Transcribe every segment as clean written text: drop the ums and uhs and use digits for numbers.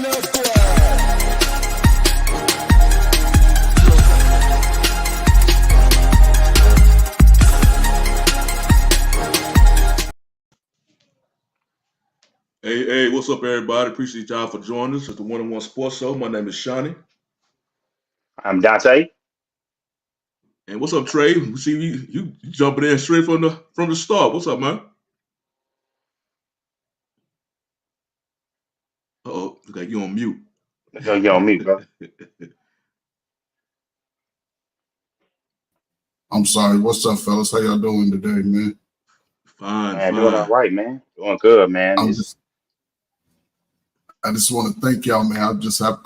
Hey, what's up, everybody? Appreciate y'all for joining us at the One on One Sports Show. My name is Shawnee. I'm Dante. And what's up, Trey? We see you jumping in straight from the start. What's up, man? Oh, okay, you on mute. You on me, bro. I'm sorry. What's up, fellas? How y'all doing today, man? Fine, Man, doing all fine. right, man. Doing good, man. I'm It's just I just want to thank y'all, man. I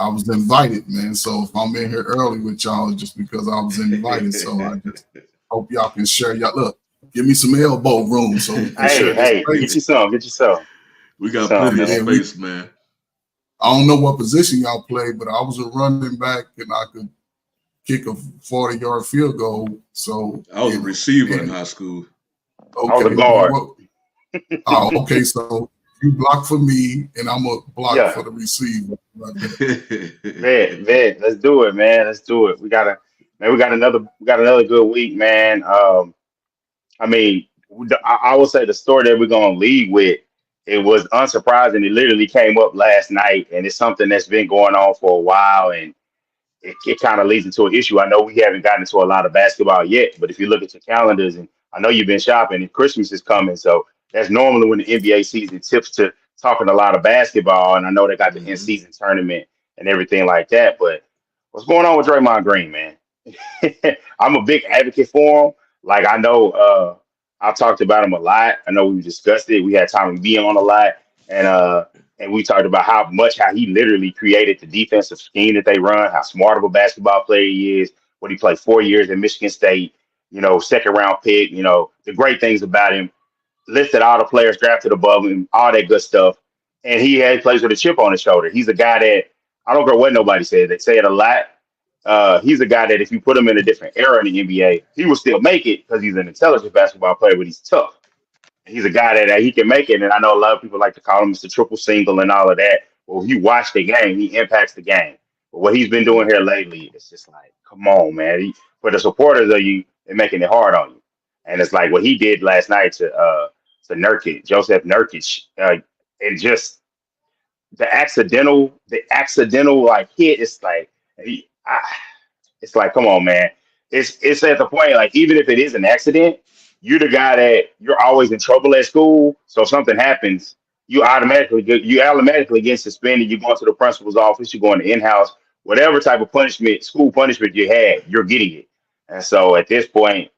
was invited, man. So if I'm in here early with y'all, it's just because I was invited. So I just hope y'all can share y'all look. Give me some elbow room so we can hey, share this hey, get space. you some, get you some, We get you got some, plenty of man. Yeah, we space, man. I don't know what position y'all play, but I was a running back and I could kick a 40-yard field goal. So, I was a receiver in and high school. I was a okay, guard. okay, so you block for me and I'm a block Yeah, for the receiver. vet. Let's do it, man. Let's do it. Man. We got another good week, man. I mean, I will say the story that we're gonna lead with. It was unsurprising. It literally came up last night, and it's something that's been going on for a while, and it kind of leads into an issue. I know we haven't gotten into a lot of basketball yet, but if you look at your calendars, and I know you've been shopping, and Christmas is coming, so that's normally when the NBA season tips to talking a lot of basketball. And I know they got the hmm in-season tournament and everything like that. But what's going on with Draymond Green, man? I'm a big advocate for him. Like I know, I've talked about him a lot. I know we discussed it. We had Tommy B on a lot, and we talked about how he literally created the defensive scheme that they run, how smart of a basketball player he is. What he played 4 years at Michigan State, second round pick. The great things about him. Listed all the players drafted above him, all that good stuff, and plays with a chip on his shoulder. He's a guy that I don't care what nobody says. They say it a lot. He's a guy that if you put him in a different era in the NBA, he will still make it because he's an intelligent basketball player, but he's tough. He's a guy that he can make it. And I know a lot of people like to call him Mr. Triple Single and all of that. Well, if you watch the game, he impacts the game. But what he's been hmm doing here lately, it's just like, come on, man. For the supporters of you, they're making it hard on you. And it's like what he did last night to Nurkic, Joseph Nurkic, and just the accidental like hit. It's like he, I, it's like, come on, man. It's at the point like even if it is an accident, you're the guy that you're always in trouble at school. So if something happens, you automatically get suspended. You go into the principal's office. You go in the in-house, whatever type of punishment, school punishment you had, you're getting it. And so at this point,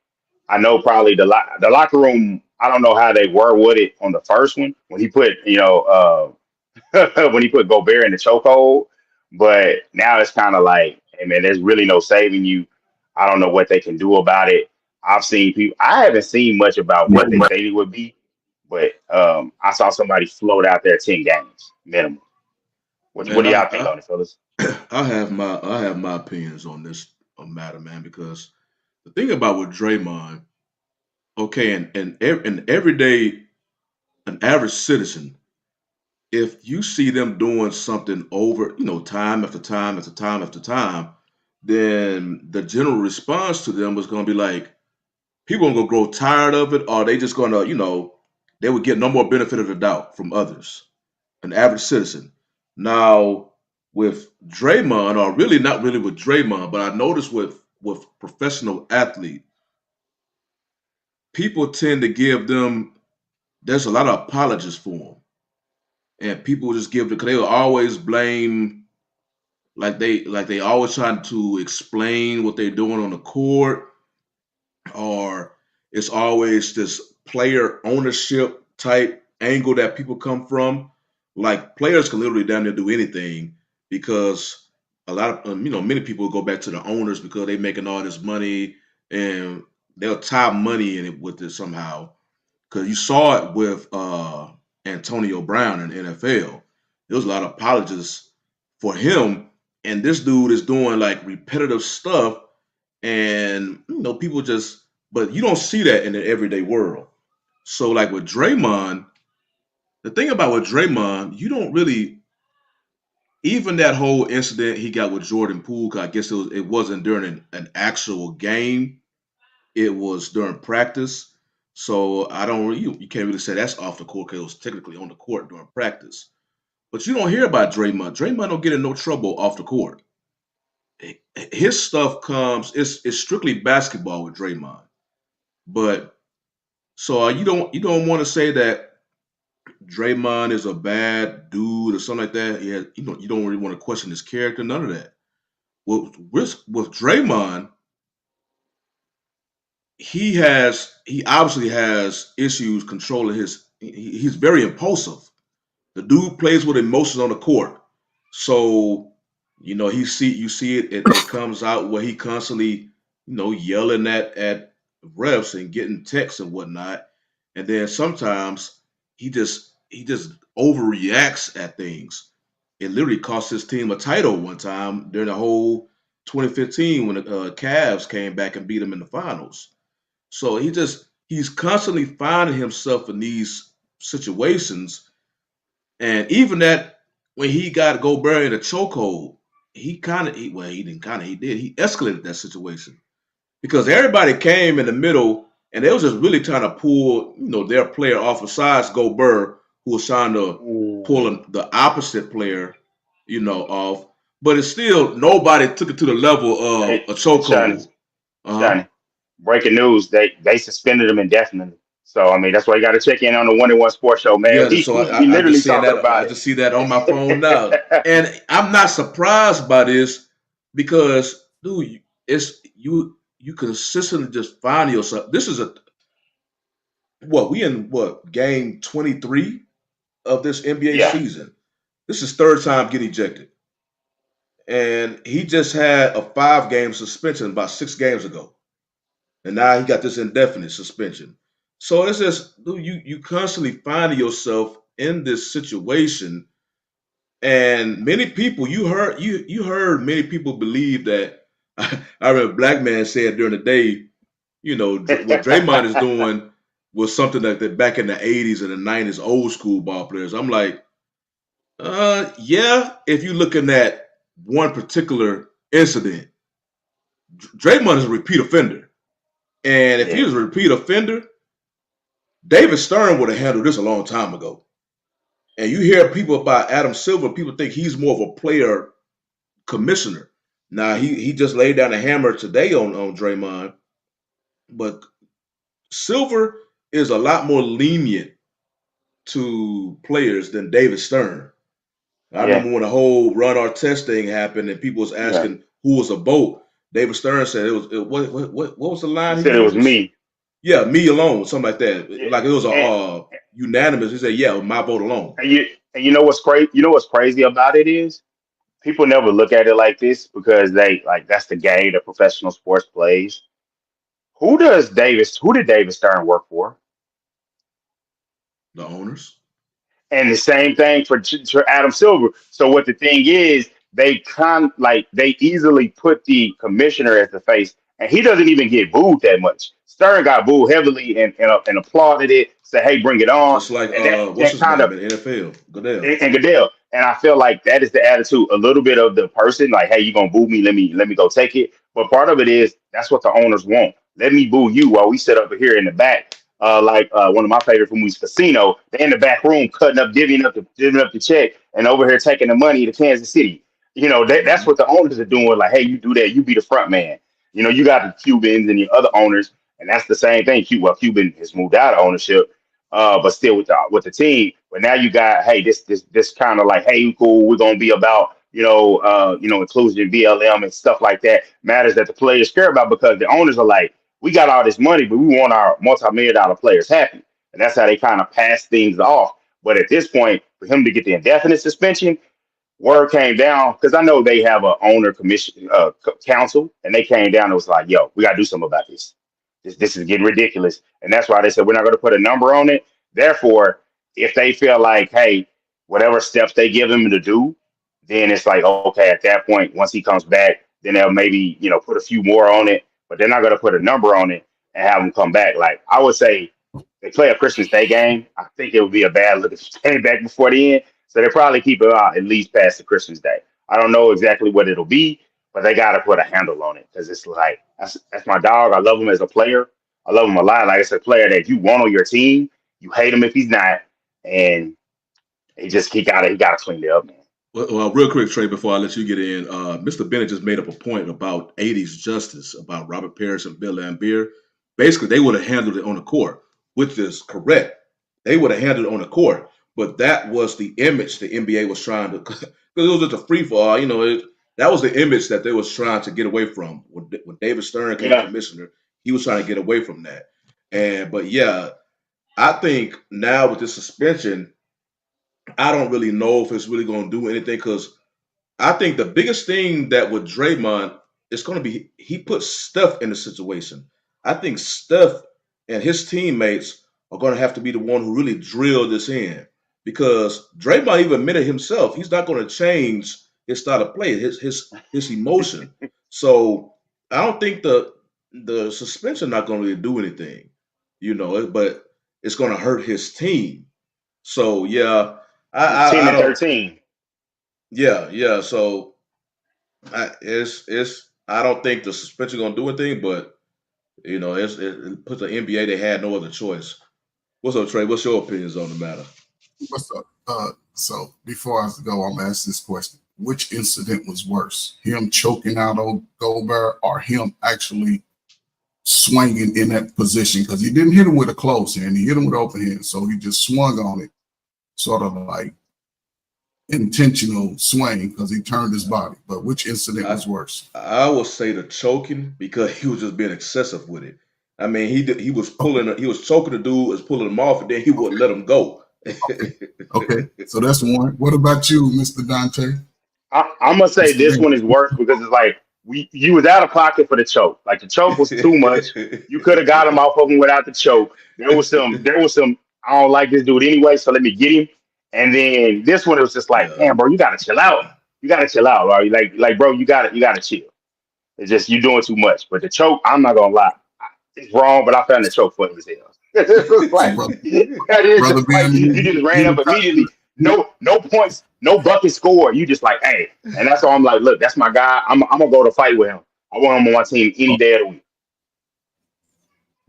I know probably the locker room. I don't know how they were with it on the first one when he put when he put Gobert in the chokehold. But now it's kind of like, hey man, there's really no saving you. I don't know what they can do about it. I've seen people. I haven't seen much about what they say it would be, but I saw somebody float out there 10 games minimum. What Man, do y'all think on it, fellas? I have my opinions on this matter, man. Because the thing about with Draymond, okay, and every day, an average citizen, if you see them doing something over, time after time after time after time, then the general response to them was going to be like, people are going to grow tired of it, or they just going to, they would get no more benefit of the doubt from others, an average citizen. Now, with Draymond, or really not really with Draymond, but I noticed with professional athlete, people tend to give them. There's a lot of apologies for them, and people just give because they will always blame, like they always trying to explain what they're doing on the court, or it's always this player ownership type angle that people come from. Like players can literally damn near do anything because a lot of many people go back to the owners because they making all this money, and they'll tie money in it with it somehow. Because you saw it with Antonio Brown in the NFL. There was a lot of apologies for him, and this dude is doing like repetitive stuff, and people just, but you don't see that in the everyday world. So like with Draymond, the thing about with Draymond, you don't really even that whole incident he got with Jordan Poole, 'cause I guess it wasn't during an actual game. It was during practice. So I don't really, you can't really say that's off the court because it was technically on the court during practice. But you don't hear about Draymond. Draymond don't get in no trouble off the court. His stuff comes, it's strictly basketball with Draymond. But so you don't want to say that Draymond is a bad dude or something like that. Yeah, you don't really want to question his character, none of that. With Draymond, he obviously has issues controlling he's very impulsive. The dude plays with emotions on the court. So, you see it comes out where he constantly, yelling at refs and getting texts and whatnot. And then sometimes he just overreacts at things. It literally cost his team a title one time during the whole 2015 when the Cavs came back and beat him in the finals. So he's constantly finding himself in these situations, and even that when he got Gobert in a chokehold, he didn't kind of he did he escalated that situation because everybody came in the middle and they was just really trying to pull their player off besides Gobert who was trying to pull the opposite player off, but it's still nobody took it to the level of Hey, a chokehold. Johnny, Uh huh. Johnny, breaking news, they suspended him indefinitely. So I mean that's why you got to check in on the 1-1 Sports Show, man. Yeah, We, so we we I literally just seeing talking that. about I it. just see that on my phone now, and I'm not surprised by this because, dude, it's you consistently just find yourself. This is we in game 23 of this NBA Yeah, season. This is third time getting ejected, and he just had a 5 game suspension about 6 games ago, and now he got this indefinite suspension. So it's just, dude, you constantly find yourself in this situation. And many people, you heard many people believe that. I remember a black man said during the day, what Draymond is doing was something like that back in the '80s and the '90s, old school ball players. I'm like, yeah, if you're looking at one particular incident, Draymond is a repeat offender, and if he yeah, was a repeat offender, David Stern would have handled this a long time ago. And you hear people about Adam Silver, people think he's more of a player commissioner. Now he just laid down a hammer today on Draymond, but Silver is a lot more lenient to players than David Stern. I yeah, remember when the whole Ron Artest thing happened and people was yeah. asking who was a boat. David Stern said what was the He line he said it was used? me. Yeah, me alone, something like that. Yeah. Like it was a And, unanimous. He said, yeah, my vote alone. and you know what's crazy? You know what's crazy about it is people never look at it like this because they like that's the game that professional sports plays. Who did David Stern work for? The owners. And the same thing for Adam Silver. So what the thing is, they easily put the commissioner as the face, and he doesn't even get booed that much. Stern got booed heavily and applauded it, said, "Hey, bring it on," Just like and that what's that his kind name of in the NFL, Goodell. and Goodell. And I feel like that is the attitude, a little bit of the person, like, "Hey, you gonna boo me? Let me go take it." But part of it is that's what the owners want. Let me boo you while we sit up here in the back. One of my favorite movies, Casino. They're in the back room cutting up, divvying up the check, and over here taking the money to Kansas City. That's Hmm. what the owners are doing. Like, hey, you do that, you be the front man. You got the Cubans and the other owners, and that's the same thing. Cuban has moved out of ownership, but still with the team. But now you got, hey, this kind of like, hey, cool, we're gonna be about inclusion, BLM and stuff like that matters that the players care about because the owners are like, we got all this money, but we want our multi-million-dollar players happy, and that's how they kind of pass things off. But at this point, for him to get the indefinite suspension, word came down because I know they have a owner commission council, and they came down and was like, "Yo, we got to do something about this. This is getting ridiculous." And that's why they said we're not going to put a number on it. Therefore, if they feel like, hey, whatever steps they give him to do, then it's like, okay, at that point, once he comes back, then they'll maybe put a few more on it, but they're not going to put a number on it and have him come back. Like I would say, they play a Christmas Day game. I think it would be a bad look if he came back before the end. So they probably keep him out at least past the Christmas day. I don't know exactly what it'll be, but they got to put a handle on it because it's like that's my dog. I love him as a player. I love him a lot. Like it's a player that you want on your team. You hate him if he's not, and he gotta clean it up, man. Well, real quick, Trey, before I let you get in, Mr. Bennett just made up a point about 80s justice, about Robert Parrish and Bill Laimbeer. Basically, they would have handled it on the court, which is correct. They would have handled it on the court, but that was the image the NBA was trying to, because it was just a free for all. That was the image that they was trying to get away from. When David Stern came commissioner, he was trying to get away from that. But yeah, I think now with this suspension, I don't really know if it's really going to do anything because I think the biggest thing that with Draymond is going to be he put Steph in the situation. I think Steph and his teammates are going to have to be the one who really drill this in because Draymond even admitted himself he's not going to change his style of play, his emotion. So I don't think the suspension not going to really do anything, but it's going to hurt his team. So yeah. I don't. 13. Yeah. So I don't think the suspension gonna do anything, but it puts the NBA. They had no other choice. What's up, Trey? What's your opinions on the matter? What's up? So before I go, I'm gonna ask this question: which incident was worse, him choking out old Gobert, or him actually swinging in that position? Because he didn't hit him with a closed hand; he hit him with an open hand, so he just swung on it. Sort of like intentional swing because he turned his body. But which incident was worse? I would say the choking because he was just being excessive with it. I mean, he was pulling, he was choking the dude, was pulling him off, and then he wouldn't let him go. Okay, so that's one. What about you, Mr. Dante? I'm gonna say this one is worse because it's like you was out of pocket for the choke. Like the choke was too much. You could have got him off of him without the choke. There was some. I don't like this dude anyway, so let me get him. And then this one, it was just like, damn, bro, you gotta chill out. You gotta chill out, bro. Like, bro, you gotta chill. It's just you doing too much. But the choke, I'm not gonna lie, it's wrong. But I found the choke funny as hell. It's like, you just ran up immediately. No points, no bucket score. You just like, hey, and that's why I'm like, look, that's my guy. I'm gonna go to fight with him. I want him on my team any day of the week.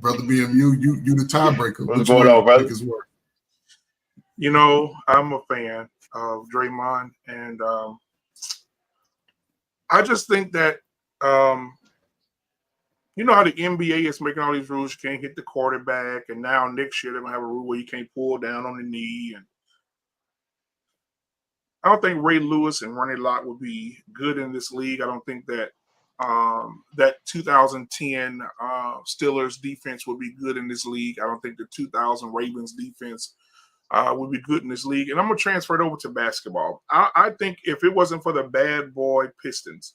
Brother BMU, you the tiebreaker. What's going on, brother? I'm a fan of Draymond, and I just think that how the NBA is making all these rules. You can't hit the quarterback, and now next year they're gonna have a rule where you can't pull down on the knee. And I don't think Ray Lewis and Ronnie Lott would be good in this league. I don't think that that 2010 Steelers defense would be good in this league. I don't think the 2000 Ravens defense would be good in this league. And I'm going to transfer it over to basketball. I think if it wasn't for the bad boy Pistons,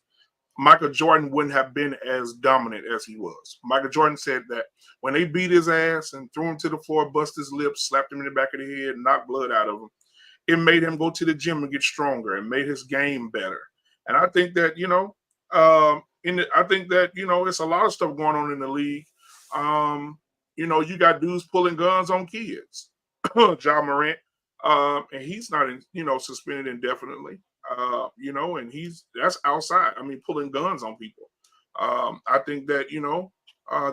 Michael Jordan wouldn't have been as dominant as he was. Michael Jordan said that when they beat his ass and threw him to the floor, bust his lips, slapped him in the back of the head, knocked blood out of him, it made him go to the gym and get stronger and made his game better. And I think that, it's a lot of stuff going on in the league. You got dudes pulling guns on kids. Ja Morant, and he's not suspended indefinitely. And that's outside. I mean, pulling guns on people. I think that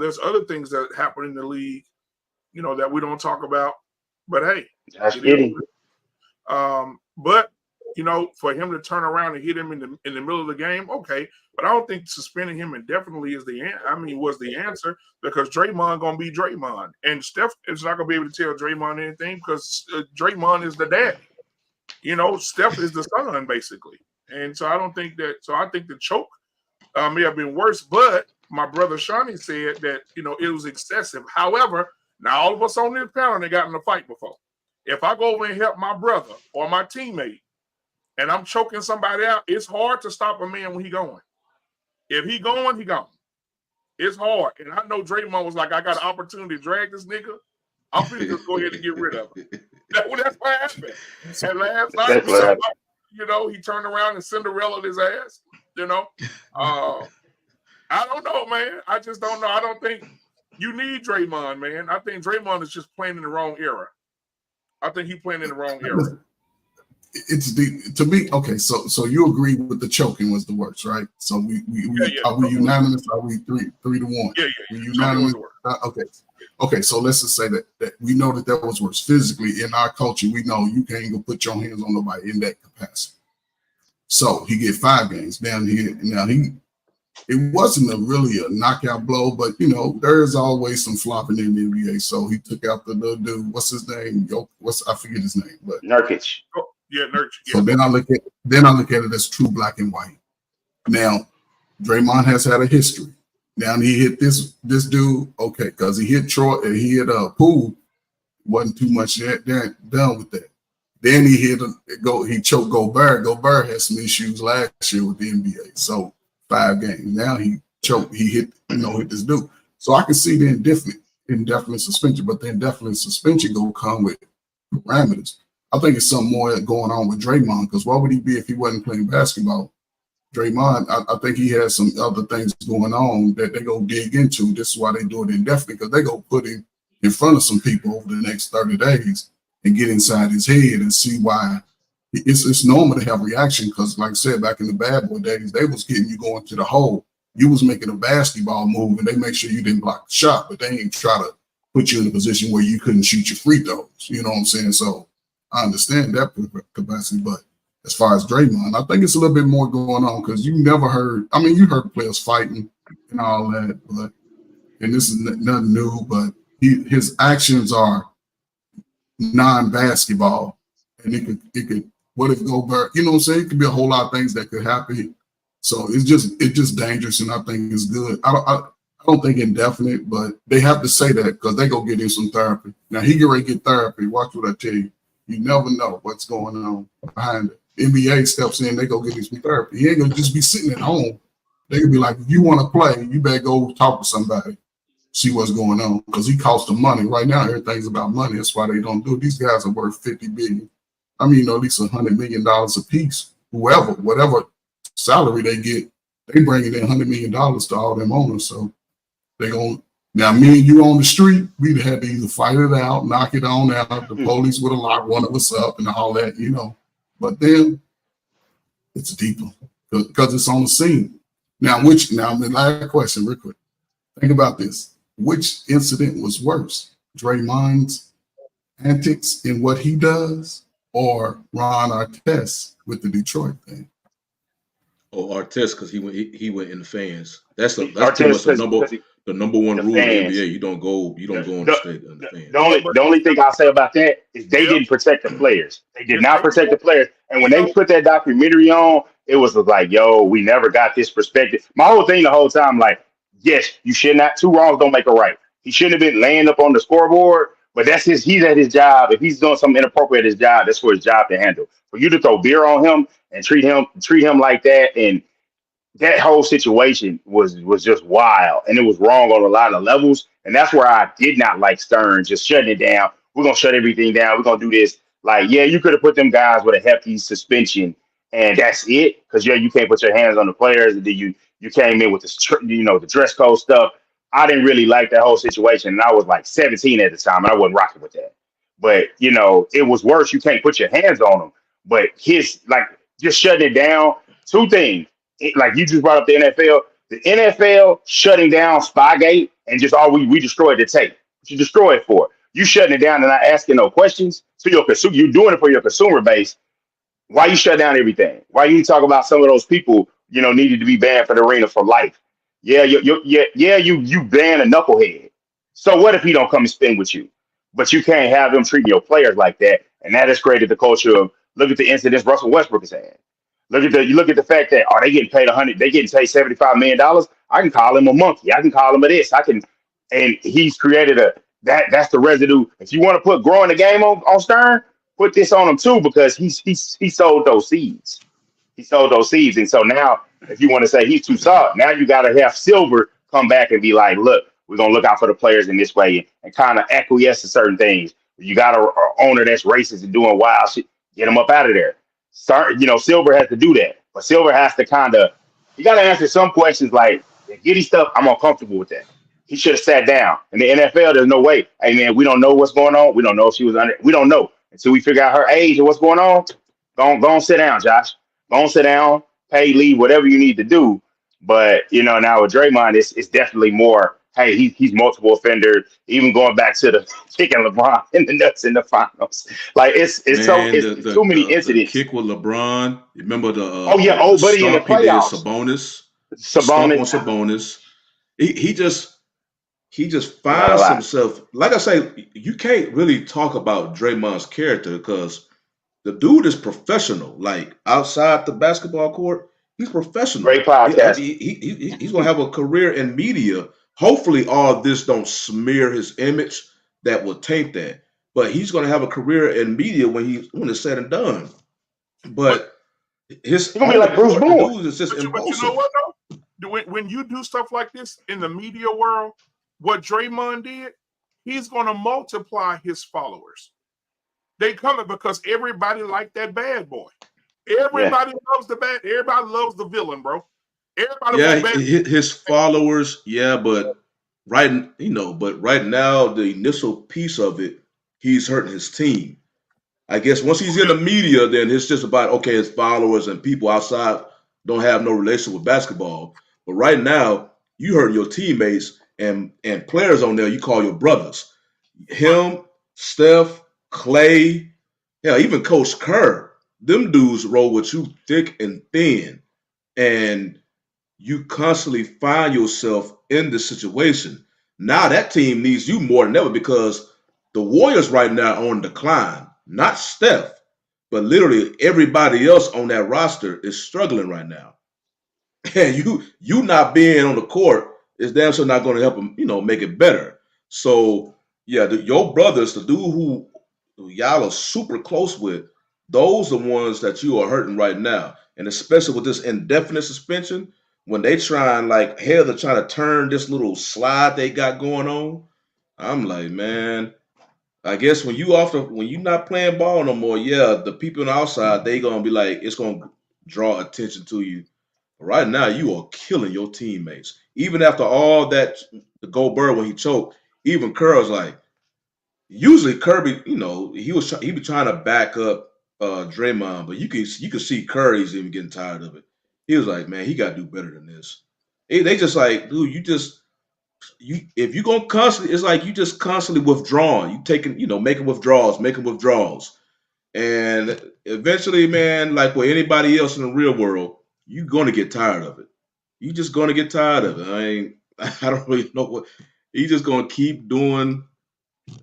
there's other things that happen in the league, that we don't talk about. But hey, that's kidding. But for him to turn around and hit him in the middle of the game, okay. But I don't think suspending him indefinitely was the answer because Draymond gonna be Draymond, and Steph is not gonna be able to tell Draymond anything because Draymond is the daddy. Steph is the son basically, and so I don't think that. So I think the choke may have been worse. But my brother Shawnee said that it was excessive. However, now all of us on this panel they got in a fight before. If I go over and help my brother or my teammate, and I'm choking somebody out, it's hard to stop a man when he going. If he going, he gone. It's hard. And I know Draymond was like, I got an opportunity to drag this nigga. I'm going to just go ahead and get rid of him. That's what happened. And last night, he turned around and Cinderella'd his ass. I don't know, man. I just don't know. I don't think you need Draymond, man. I think Draymond is just playing in the wrong era. I think he's playing in the wrong era. it's deep to me. Okay, so you agree with the choking was the worst, right? So are we unanimous? Are we 3-1? Yeah. We unanimous. Okay. So let's just say that we know that was worse physically in our culture. We know you can't even put your hands on nobody in that capacity. So he get 5 games down here. Now it wasn't really a knockout blow, but there's always some flopping in the NBA. So he took out the little dude. What's his name? I forget his name, but Nurkic. Yeah, Nurkic. So then I look at it as true black and white. Now, Draymond has had a history. Now he hit this dude, okay, because he hit Troy and he hit Poole. Wasn't too much done with that. Then he choked Gobert. Gobert had some issues last year with the NBA. So 5 games. Now he hit this dude. So I can see the indefinite suspension, but the indefinite suspension gonna come with parameters. I think it's something more going on with Draymond, because what would he be if he wasn't playing basketball? Draymond, I think he has some other things going on that they go dig into. This is why they do it indefinitely, because they go put him in front of some people over the next 30 days and get inside his head and see why. It's normal to have reaction, because like I said, back in the bad boy days, they was getting you going to the hole. You was making a basketball move and they make sure you didn't block the shot, but they ain't try to put you in a position where you couldn't shoot your free throws. You know what I'm saying? So I understand that capacity, but as far as Draymond, I think it's a little bit more going on, because you never heard. I mean, you heard players fighting and all that, and this is nothing new. But his actions are non-basketball, and it could. What if Gobert? You know what I'm saying? It could be a whole lot of things that could happen. So it's just dangerous, and I think it's good. I don't think indefinite, but they have to say that because they go get him some therapy. Now he get ready to get therapy. Watch what I tell you. You never know what's going on behind it. NBA steps in, they go get him some therapy. He ain't gonna just be sitting at home. They could be like, if you want to play, you better go talk to somebody, see what's going on, because he costs them money. Right now, everything's about money. That's why they don't do it. These guys are worth $50 billion. I mean, at least $100 million a piece. Whatever salary they get, they bringing in $100 million to all them owners. So they gonna. Now, me and you on the street, we'd have to either fight it out, knock it on out. The police would have locked one of us up and all that, But then it's deeper because it's on the scene. Now, the last question, real quick. Think about this. Which incident was worse? Draymond's antics in what he does, or Ron Artest with the Detroit thing? Oh, Artest, because he went in the fans. That's pretty much the number one rule in the NBA. You don't go on the stage in the fans. The only thing I'll say about that is they didn't protect the players. They did not protect the players. And when they put that documentary on, it was like, yo, we never got this perspective. My whole thing the whole time, like, yes, you should not. 2 wrongs don't make a right. He shouldn't have been laying up on the scoreboard, but he's at his job. If he's doing something inappropriate at his job, that's for his job to handle. For you to throw beer on him and treat him like that, and that whole situation was just wild, and it was wrong on a lot of levels. And that's where I did not like Stern just shutting it down. We're going to shut everything down. We're going to do this. Like, yeah, you could have put them guys with a hefty suspension, and that's it. Because, you can't put your hands on the players. And then you came in with this, the dress code stuff. I didn't really like that whole situation. And I was like 17 at the time, and I wasn't rocking with that. But, it was worse. You can't put your hands on them. But just shutting it down, 2 things. Like you just brought up the NFL. The NFL shutting down Spygate and just we destroyed the tape. What you destroy it for? You shutting it down and not asking no questions. So you're doing it for your consumer base. Why you shut down everything? Why you talk about some of those people needed to be banned for the arena for life? Yeah, you ban a knucklehead. So what if he don't come and spin with you? But you can't have them treating your players like that, and that has created the culture of look at the incidents Russell Westbrook has had. You look at the fact that they getting paid they getting paid $75 million. I can call him a monkey. I can call him a this. And he's created that's the residue. If you want to put growing the game on Stern, put this on him too, because he sowed those seeds. He sowed those seeds, and so now if you want to say he's too soft, now you got to have Silver come back and be like, look, we're gonna look out for the players in this way and kind of acquiesce to certain things. You got an owner that's racist and doing wild shit. Get him up out of there. Silver has to do that, but Silver has to you got to answer some questions like the Giddy stuff. I'm uncomfortable with that. He should have sat down. In the NFL, there's no way. Hey man, we don't know what's going on. We don't know if she was under. We don't know until we figure out her age and what's going on. Go on, sit down, Josh. Go on, sit down, pay, leave, whatever you need to do. But now with Draymond, it's definitely more. Hey, he's multiple offender. Even going back to the kicking LeBron in the nuts in the finals, like Man, it's too many the incidents. kick with LeBron. Remember Oh yeah, the old buddy in the stomp he did playoffs, Sabonis, the stomp on Sabonis. Sabonis. He just Not a finds lot. himself. Like I say, you can't really talk about Draymond's character because the dude is professional. Like outside the basketball court, he's professional. Great podcast. He's gonna have a career in media. Hopefully, all this don't smear his image that will taint that. But he's gonna have a career in media when it's said and done. But But his He's gonna be on the like Bruce court, the Bowen. dude is just but you know impulsive. what though? When you do stuff like this in the media world, what Draymond did, he's gonna multiply his followers. They coming because everybody like that bad boy. Yeah, Everybody loves the bad. Everybody loves the villain, bro. Everybody Yeah, want bad. his followers, yeah, but right now the initial piece of it, he's hurting his team. I guess once he's in the media, then it's just about okay, his followers and people outside don't have no relation with basketball. But right now, you hurt your teammates and players on there you call your brothers. Right. Him, Steph, Clay, hell, even Coach Kerr, them dudes roll with you thick and thin. And you constantly find yourself in this situation. Now that team needs you more than ever because the Warriors right now are on decline. Not Steph, but literally everybody else on that roster is struggling right now. And you not being on the court is damn sure not going to help them, make it better. So yeah, your brothers, the dude who y'all are super close with, those are the ones that you are hurting right now. And especially with this indefinite suspension, when they try and like hell, they're trying to turn this little slide they got going on. I'm like, man, I guess when you not playing ball no more, yeah, the people on the outside they gonna be like, it's gonna draw attention to you. Right now, you are killing your teammates. Even after all that, the Goldberg when he choked, even Curl's like, usually Kirby, he was trying to back up Draymond, but you can see Curry's even getting tired of it. He was like, man, he got to do better than this. They just like, dude, you if you gonna constantly, it's like you just constantly withdrawing. You taking, making withdrawals, and eventually, man, like with anybody else in the real world, you're gonna get tired of it. You just gonna get tired of it. I don't really know what. He just gonna keep doing.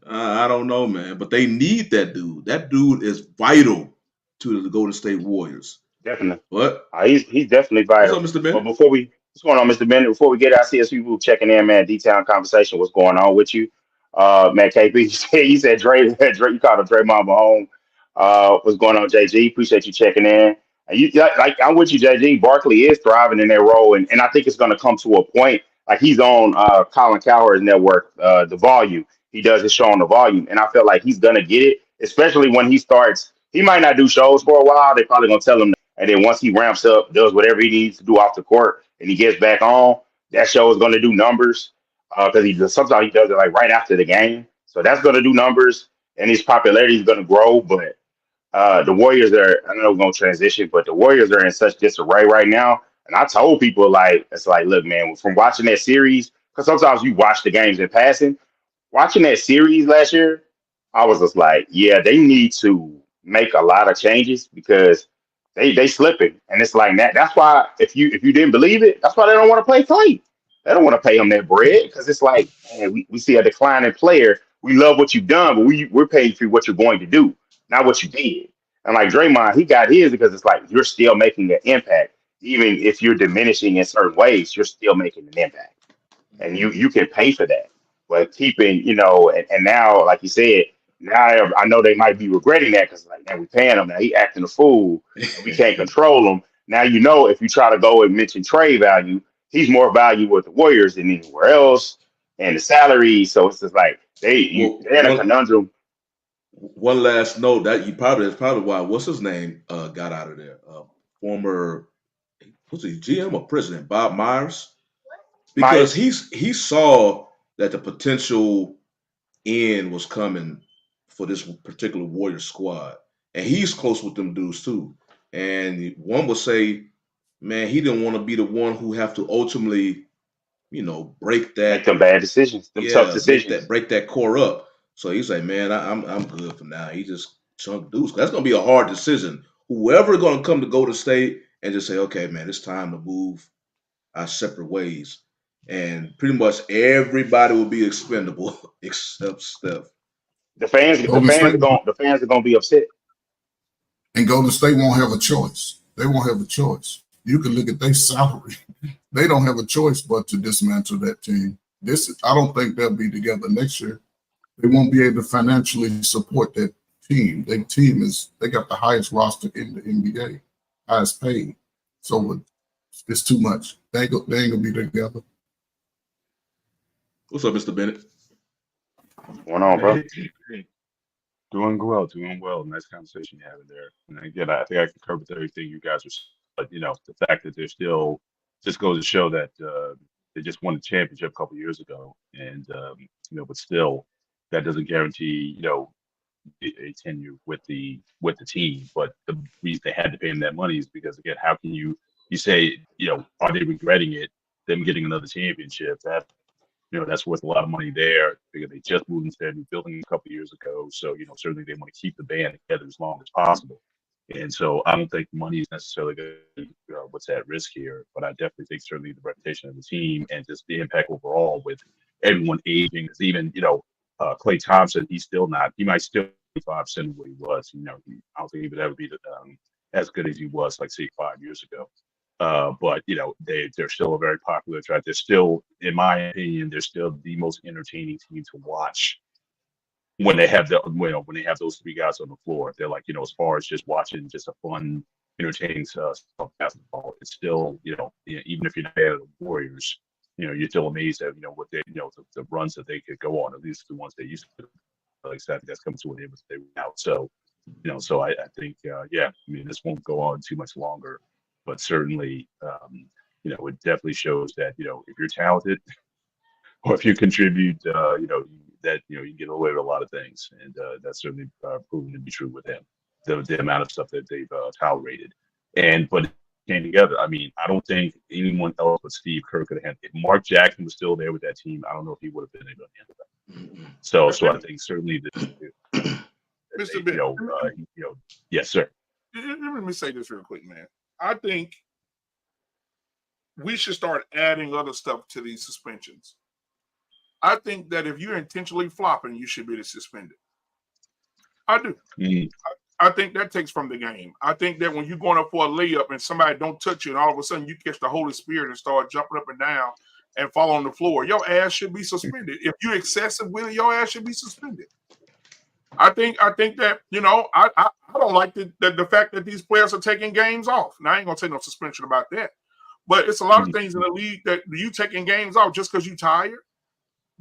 I don't know, man. But they need that dude. That dude is vital to the Golden State Warriors. definitely. What? He's definitely What's up, vital. Mr. But Bennett? what's going on, Mr. Bennett? Before we get our CSU checking in, man, detailed conversation. What's going on with you, man? KP, you said Dre, Dre, you called him Draymond Mahone. What's going on, JG? Appreciate you checking in. And like I'm with you, JG. Barkley is thriving in that role, and I think it's going to come to a point like he's on Colin Cowherd's network, the Volume. He does his show on the Volume, and I feel like he's gonna get it, especially when he starts. He might not do shows for a while. They're probably gonna tell him. And then once he ramps up, does whatever he needs to do off the court, and he gets back on, that show is going to do numbers because sometimes he does it like right after the game. So that's going to do numbers, and his popularity is going to grow. But the Warriors are, I know we're going to transition, but the Warriors are in such disarray right now. And I told people, like, it's like, look, man, from watching that series, because sometimes you watch the games in passing, watching that series last year, I was just like, yeah, they need to make a lot of changes because they slipping, and it's like that. That's why if you didn't believe it, that's why they don't want to play Clay. They don't want to pay him that bread because it's like, man, we see a declining player. We love what you've done, but we're paying for what you're going to do, not what you did. And like Draymond, he got his because it's like you're still making an impact, even if you're diminishing in certain ways, you're still making an impact, and you can pay for that. But keeping, and now, like you said, now I know they might be regretting that because like, man, we paying him now. He acting a fool, and we can't control him. Now if you try to go and mention trade value, he's more valuable with the Warriors than anywhere else, and the salary. So it's just like Well, they're in a conundrum. one last note that's probably why what's his name got out of there. Former what's he GM or president Bob Myers because Myers, he saw that the potential end was coming for this particular Warrior squad. and he's close with them dudes too. And one would say, man, he didn't want to be the one who have to ultimately, break Make that, them bad decisions, them tough yeah, decisions. break that core up. So he's like, man, I'm good for now. He just chunk dudes. That's gonna be a hard decision. Whoever gonna come to Golden State and just say, okay, man, it's time to move our separate ways, and pretty much everybody will be expendable except Steph. The Golden fans are State going, the fans are going to be upset. and Golden State won't have a choice. They won't have a choice. You can look at their salary. They don't have a choice but to dismantle that team. I don't think they'll be together next year. They won't be able to financially support that team. They got the highest roster in the NBA, highest paid. So it's too much. They ain't gonna be together. What's up, Mr. Bennett? What's going on, bro? Hey, doing well, doing well. Nice conversation you having there. And again, I think I concur with everything you guys are saying. But the fact that they're still just goes to show that they just won the championship a couple years ago, and but still, that doesn't guarantee a tenure with the team. But the reason they had to pay him that money is because, again, how can you say are they regretting it, them getting another championship? That's worth a lot of money there because they just moved into their new building a couple of years ago. So, certainly they want to keep the band together as long as possible. And so I don't think money is necessarily going to be what's at risk here, but I definitely think certainly the reputation of the team and just the impact overall with everyone aging. Because even, Klay Thompson, he might still be 5% of what he was. I don't think he would ever be as good as he was, like, say, 5 years ago. But they're still a very popular track. They're still, in my opinion, they're still the most entertaining team to watch when they have when they have those three guys on the floor. They're like, as far as just watching just a fun, entertaining basketball, it's still, even if you're not at the Warriors, you're still amazed at what they the runs that they could go on. At least the ones they used to. Like I said, that's coming to an end, but they were out. So so I think this won't go on too much longer. But certainly, it definitely shows that, if you're talented or if you contribute, that, you can get away with a lot of things. And that's certainly proven to be true with him, the amount of stuff that they've tolerated. But it came together. I mean, I don't think anyone else but Steve Kerr could have handled it. If Mark Jackson was still there with that team, I don't know if he would have been able to handle that. So I think certainly Mr. Bennett, yes, sir. let me say this real quick, man. I think we should start adding other stuff to these suspensions. I think that if you're intentionally flopping, you should be suspended. I do. I think that takes from the game. I think that when you're going up for a layup and somebody don't touch you and all of a sudden you catch the Holy Spirit and start jumping up and down and fall on the floor, your ass should be suspended. If you're excessive with it, your ass should be suspended. I think that, I don't like the fact that these players are taking games off. Now, I ain't going to take no suspension about that. But it's a lot of things in the league that you taking games off just because you're tired.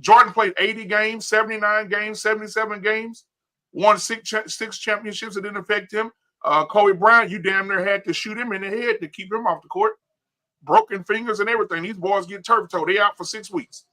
Jordan played 80 games, 79 games, 77 games, won six championships. It didn't affect him. Kobe Bryant, you damn near had to shoot him in the head to keep him off the court. Broken fingers and everything. These boys get turf toe. They out for 6 weeks.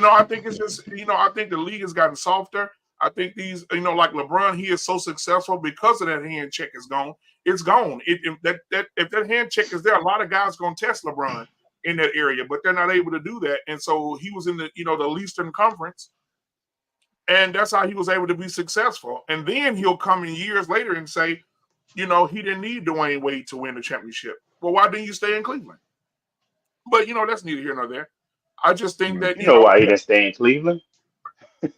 I think it's just, I think the league has gotten softer. I think these, like LeBron, he is so successful because of that hand check is gone. It's gone. If that hand check is there, a lot of guys going to test LeBron in that area, but they're not able to do that. And so he was in the, the Eastern Conference, and that's how he was able to be successful. And then he'll come in years later and say, he didn't need Dwayne Wade to win the championship. Well, why didn't you stay in Cleveland? But, that's neither here nor there. I just think that, why he didn't stay in Cleveland?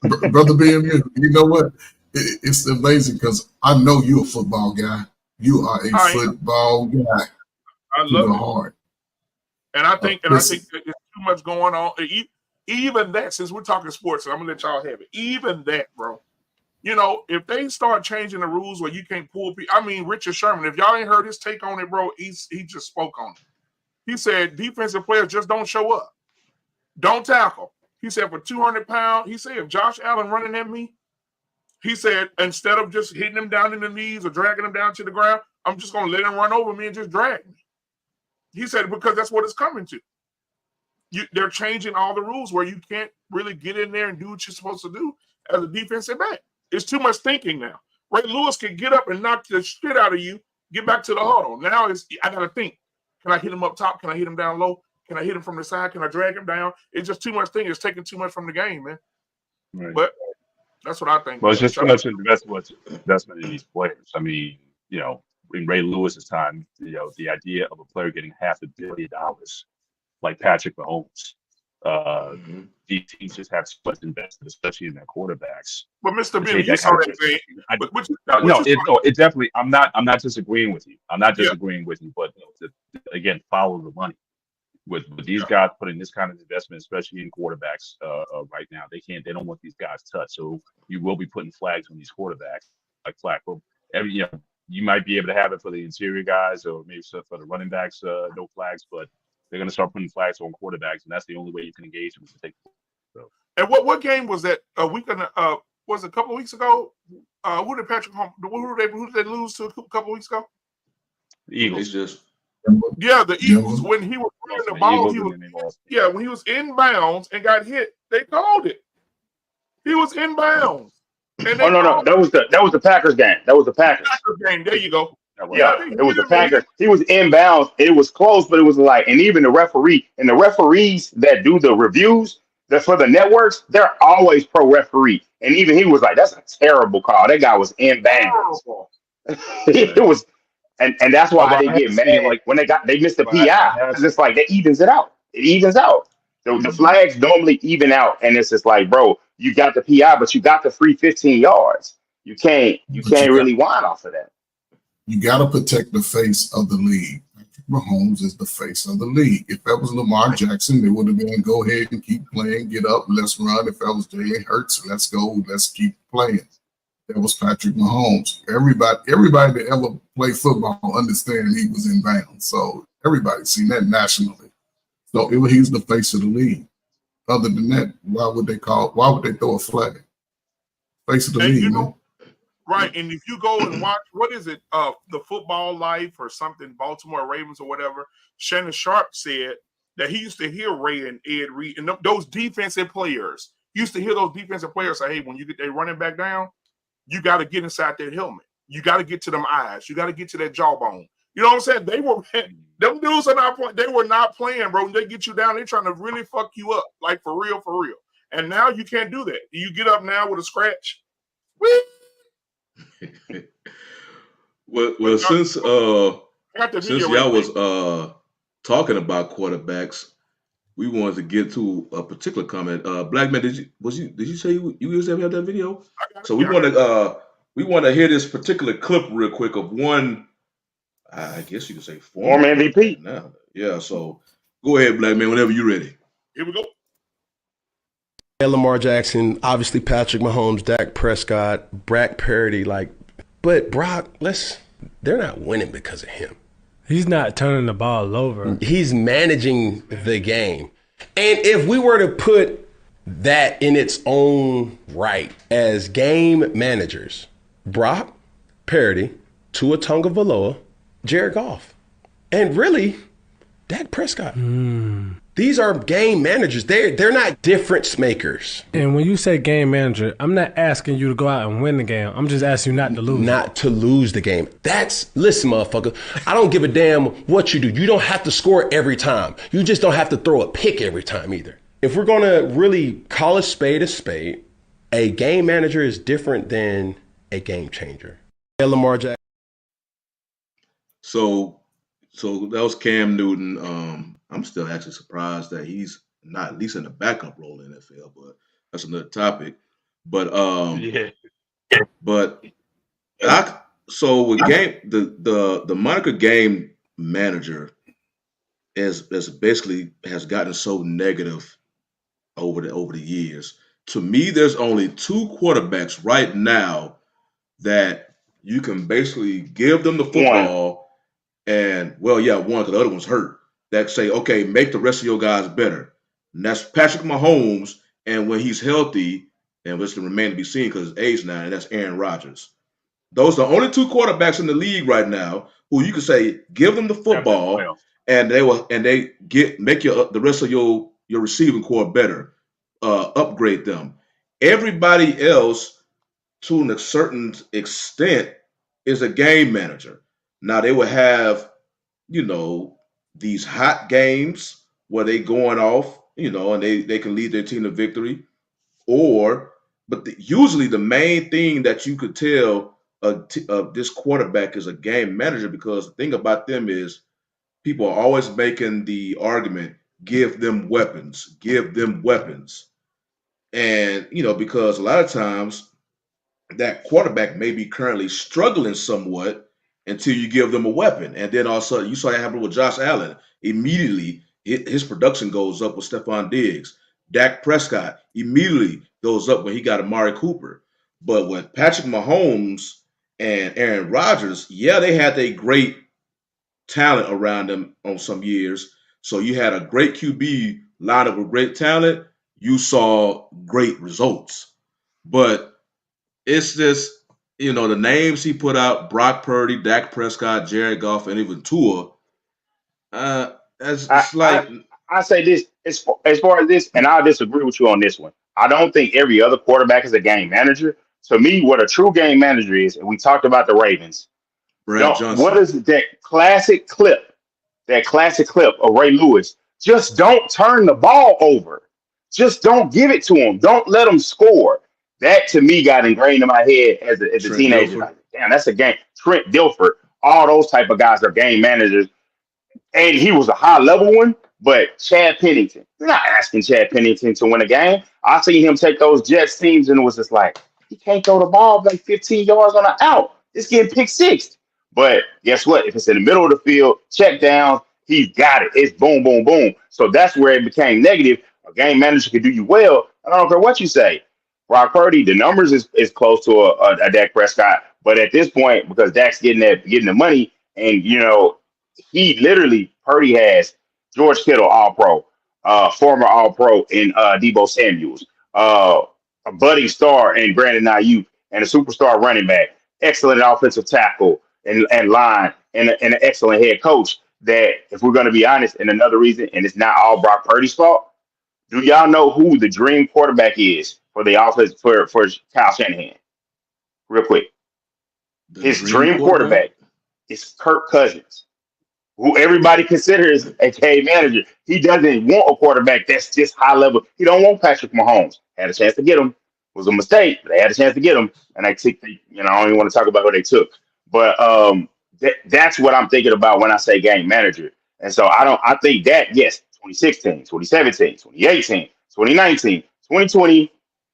Brother BMU, you know what? It's amazing because I know you're a football guy. You are a football guy. I love it. Heart. And I think that there's too much going on. Even that, since we're talking sports, I'm gonna let y'all have it. Even that, bro. If they start changing the rules where you can't pull people, I mean, Richard Sherman. If y'all ain't heard his take on it, bro, he just spoke on it. He said defensive players just don't show up, don't tackle. He said for 200 pounds, he said if Josh Allen running at me, he said instead of just hitting him down in the knees or dragging him down to the ground, I'm just gonna let him run over me and just drag me. He said because that's what it's coming to. They're changing all the rules where you can't really get in there and do what you're supposed to do as a defensive back. It's too much thinking now. Ray Lewis can get up and knock the shit out of you, get back to the huddle. Now I got to think, can I hit him up top? Can I hit him down low? Can I hit him from the side? Can I drag him down? It's just too much thing. It's taking too much from the game, man. Right. But that's what I think. Well, it's just too much investment in these players. I mean, in Ray Lewis's time, the idea of a player getting $500 million like Patrick Mahomes, these teams just have so much invested, especially in their quarterbacks. But Mr. Ben, you saw that thing. It definitely. I'm not disagreeing with you. I'm not disagreeing with you, but again, follow the money. With these guys putting this kind of investment, especially in quarterbacks, right now, they don't want these guys touched. So you will be putting flags on these quarterbacks, like Flacco. You might be able to have it for the interior guys, or maybe for the running backs, no flags, but they're going to start putting flags on quarterbacks, and that's the only way you can engage them is to take. So. And what game was that? Was it a couple of weeks ago? Who did they lose to a couple of weeks ago? The Eagles. It's just. Yeah, the Eagles, when he was throwing the ball, when he was in bounds and got hit, they called it. He was in bounds. No, that was the Packers game. That was the Packers game. There you go. Yeah, it was the Packers. He was in bounds. It was close, but it was like, and even the referees that do the reviews that for the networks, they're always pro referee. And even he was like, that's a terrible call. That guy was in bounds. It was. And that's why I didn't get mad. Like when they missed the PI, because it's like that evens it out. It evens out. The flags normally even out, and it's just like, bro, you got the PI, but you got the free 15 yards. You can't really whine off of that. You got to protect the face of the league. Patrick Mahomes is the face of the league. If that was Lamar Jackson, it would have been go ahead and keep playing, get up, let's run. If that was Jalen Hurts, let's go, let's keep playing. That was Patrick Mahomes. Everybody that ever played football understand he was in bounds. So everybody's seen that nationally. So he's the face of the league. Other than that, why would they throw a flag? Face of the league, man. Right. And if you go and watch, what is it? The Football Life or something, Baltimore Ravens or whatever, Shannon Sharp said that he used to hear Ray and Ed Reed and those defensive players used to hear those defensive players say, hey, when you get that running back down, you got to get inside that helmet. You got to get to them eyes. You got to get to that jawbone. You know what I'm saying? Them dudes are not playing. They were not playing, bro. When they get you down, they're trying to really fuck you up, like for real. And now you can't do that. You get up now with a scratch. Well, since y'all was talking about quarterbacks, we wanted to get to a particular comment. Black man, did you say you used to have that video? So we want to hear this particular clip real quick of one. I guess you could say former MVP. Now, yeah. So go ahead, Black man, whenever you're ready. Here we go. Lamar Jackson, obviously Patrick Mahomes, Dak Prescott, Brock Purdy, but Brock, they're not winning because of him. He's not turning the ball over. He's managing the game. And if we were to put that in its own right as game managers, Brock Purdy, Tua Tagovailoa, Jared Goff, and really Dak Prescott. These are game managers. They're not difference makers. And when you say game manager, I'm not asking you to go out and win the game. I'm just asking you not to lose. Not to lose the game. Listen, motherfucker, I don't give a damn what you do. You don't have to score every time. You just don't have to throw a pick every time either. If we're going to really call a spade, a game manager is different than a game changer. Lamar Jackson. So that was Cam Newton. I'm still actually surprised that he's not at least in the backup role in the NFL, but that's another topic. But so with the moniker game manager is basically has gotten so negative over the years. To me, there's only two quarterbacks right now that you can basically give them the football and one, because the other one's hurt. That say, okay, make the rest of your guys better. And that's Patrick Mahomes, and when he's healthy, and it's to remain to be seen because his age now, and that's Aaron Rodgers. Those are the only two quarterbacks in the league right now who you can say, give them the football, and they make the rest of your receiving core better, upgrade them. Everybody else to a certain extent, is a game manager. Now they will have, you know, these hot games where they going off, you know, and they can lead their team to victory. Or, but usually the main thing that you could tell this quarterback is a game manager, because the thing about them is people are always making the argument, give them weapons. And, you know, because a lot of times that quarterback may be currently struggling somewhat until you give them a weapon. And then all of a sudden, you saw that happen with Josh Allen. Immediately, his production goes up with Stephon Diggs. Dak Prescott immediately goes up when he got Amari Cooper. But with Patrick Mahomes and Aaron Rodgers, yeah, they had a great talent around them on some years. So you had a great QB lined up with great talent. You saw great results. But it's just, you know, the names he put out: Brock Purdy, Dak Prescott, Jared Goff, and even Tua. I, It's I like, I say this as far as this, and I'll disagree with you on this one. I don't think every other quarterback is a game manager. To me, what a true game manager is, and we talked about the Ravens. Brad Don't what Johnson. is that classic clip of Ray Lewis? Just don't turn the ball over. Just don't give it to him. Don't let him score. That to me got ingrained in my head as a Trent teenager. Dilfer. Like, damn, that's a game. Trent Dilfer, all those type of guys are game managers, and he was a high level one. But Chad Pennington, you're not asking Chad Pennington to win a game. I seen him take those Jets teams, and it was just like he can't throw the ball like 15 yards on an out. It's getting pick six. But guess what? If it's in the middle of the field, check down, he's got it. It's boom, boom, boom. So that's where it became negative. A game manager could do you well. I don't care what you say. Brock Purdy, the numbers is close to a Dak Prescott. But at this point, because Dak's getting the money, and you know, he literally Purdy has George Kittle All Pro, former All Pro in Debo Samuels, a budding star in Brandon Ayuk, and a superstar running back, excellent offensive tackle and line, and an excellent head coach. That, if we're going to be honest, and another reason, and it's not all Brock Purdy's fault. Do y'all know who the dream quarterback is for the offense for Kyle Shanahan? Real quick, The his dream dream quarterback. quarterback is Kirk Cousins, who everybody considers a game manager. He doesn't want a quarterback that's just high level. He don't want Patrick Mahomes. Had a chance to get him. It was a mistake, but they had a chance to get him. And I think, I don't even want to talk about who they took. But that's what I'm thinking about when I say game manager. And so I think that, yes, 2016, 2017, 2018, 2019, 2020,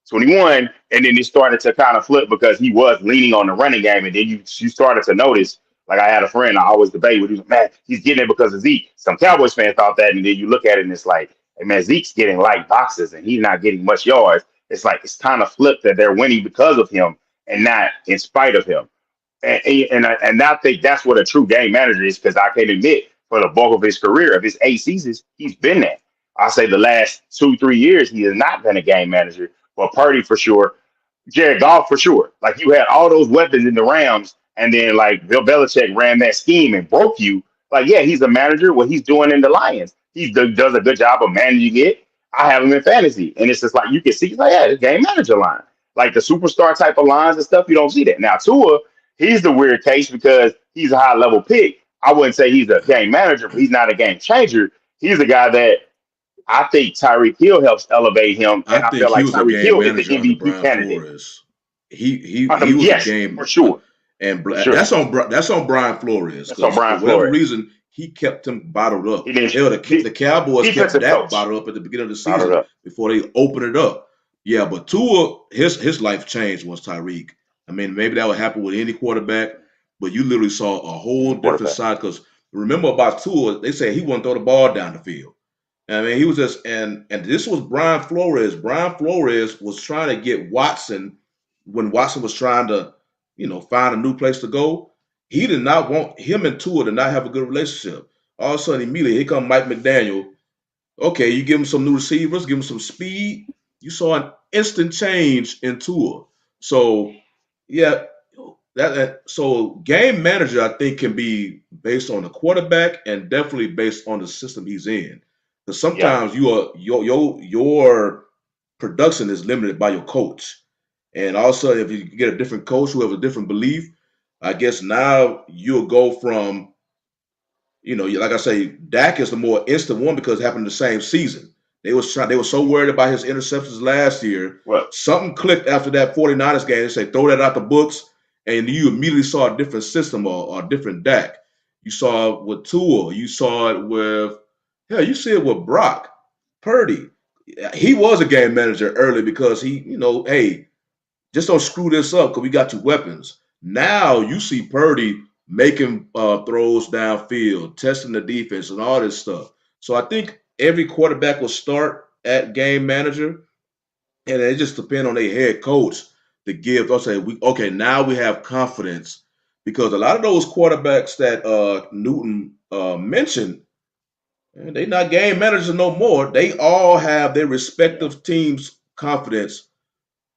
21, and then it started to kind of flip because he was leaning on the running game. And then you started to notice, like I had a friend I always debate with, he was, man, he's getting it because of Zeke. Some Cowboys fans thought that, and then you look at it and it's like, hey man, Zeke's getting light boxes and he's not getting much yards. It's like it's kind of flipped that they're winning because of him and not in spite of him. And I think that's what a true game manager is, because I can admit for the bulk of his career, of his 8 seasons, he's been that. I say the last 2-3 years, he has not been a game manager. But Purdy for sure, Jared Goff for sure. Like, you had all those weapons in the Rams, and then like Bill Belichick ran that scheme and broke you. Like, yeah, he's a manager. What he's doing in the Lions, he does a good job of managing it. I have him in fantasy, and it's just like you can see, like, yeah, the game manager line, like the superstar type of lines and stuff. You don't see that now. Tua, he's the weird case because he's a high level pick. I wouldn't say he's a game manager, but he's not a game changer. He's a guy that I think Tyreek Hill helps elevate him, I and I think feel he like was a Tyreek game Hill is the manager under MVP Brian candidate. Flores. He was a Yes, game, for sure. and For sure. that's on Brian Flores, That's on because for Brian whatever Flores. reason he kept him bottled up. He didn't. Hell, the Cowboys kept Defensive that coach. bottled up at the beginning of the Bottled season up. before they opened it up. Yeah, but Tua, his life changed once Tyreek. I mean, maybe that would happen with any quarterback, but you literally saw a whole different Quarterback. side. Because remember about Tua, they said he wouldn't throw the ball down the field. I mean, he was just, and this was Brian Flores. Brian Flores was trying to get Watson when Watson was trying to, find a new place to go. He did not want him and Tua to not have a good relationship. All of a sudden, immediately, here come Mike McDaniel. Okay, you give him some new receivers, give him some speed. You saw an instant change in Tua. So, yeah, so game manager, I think, can be based on the quarterback and definitely based on the system he's in. Because Yeah. sometimes your production is limited by your coach, And also, if you get a different coach who has a different belief, I guess now you'll go from, like I say, Dak is the more instant one because it happened the same season. They were so worried about his interceptions last year. Well, Something clicked after that 49ers game. They say, throw that out the books. And you immediately saw a different system or a different Dak. You saw it with Tua. You saw it with, hell, you see it with Brock Purdy. He was a game manager early because he, hey, just don't screw this up because we got two weapons. Now you see Purdy making throws downfield, testing the defense and all this stuff. So I think every quarterback will start at game manager, and it just depends on their head coach to give. They'll say, okay, now we have confidence, because a lot of those quarterbacks that Newton mentioned, they're not game managers no more. They all have their respective teams' confidence.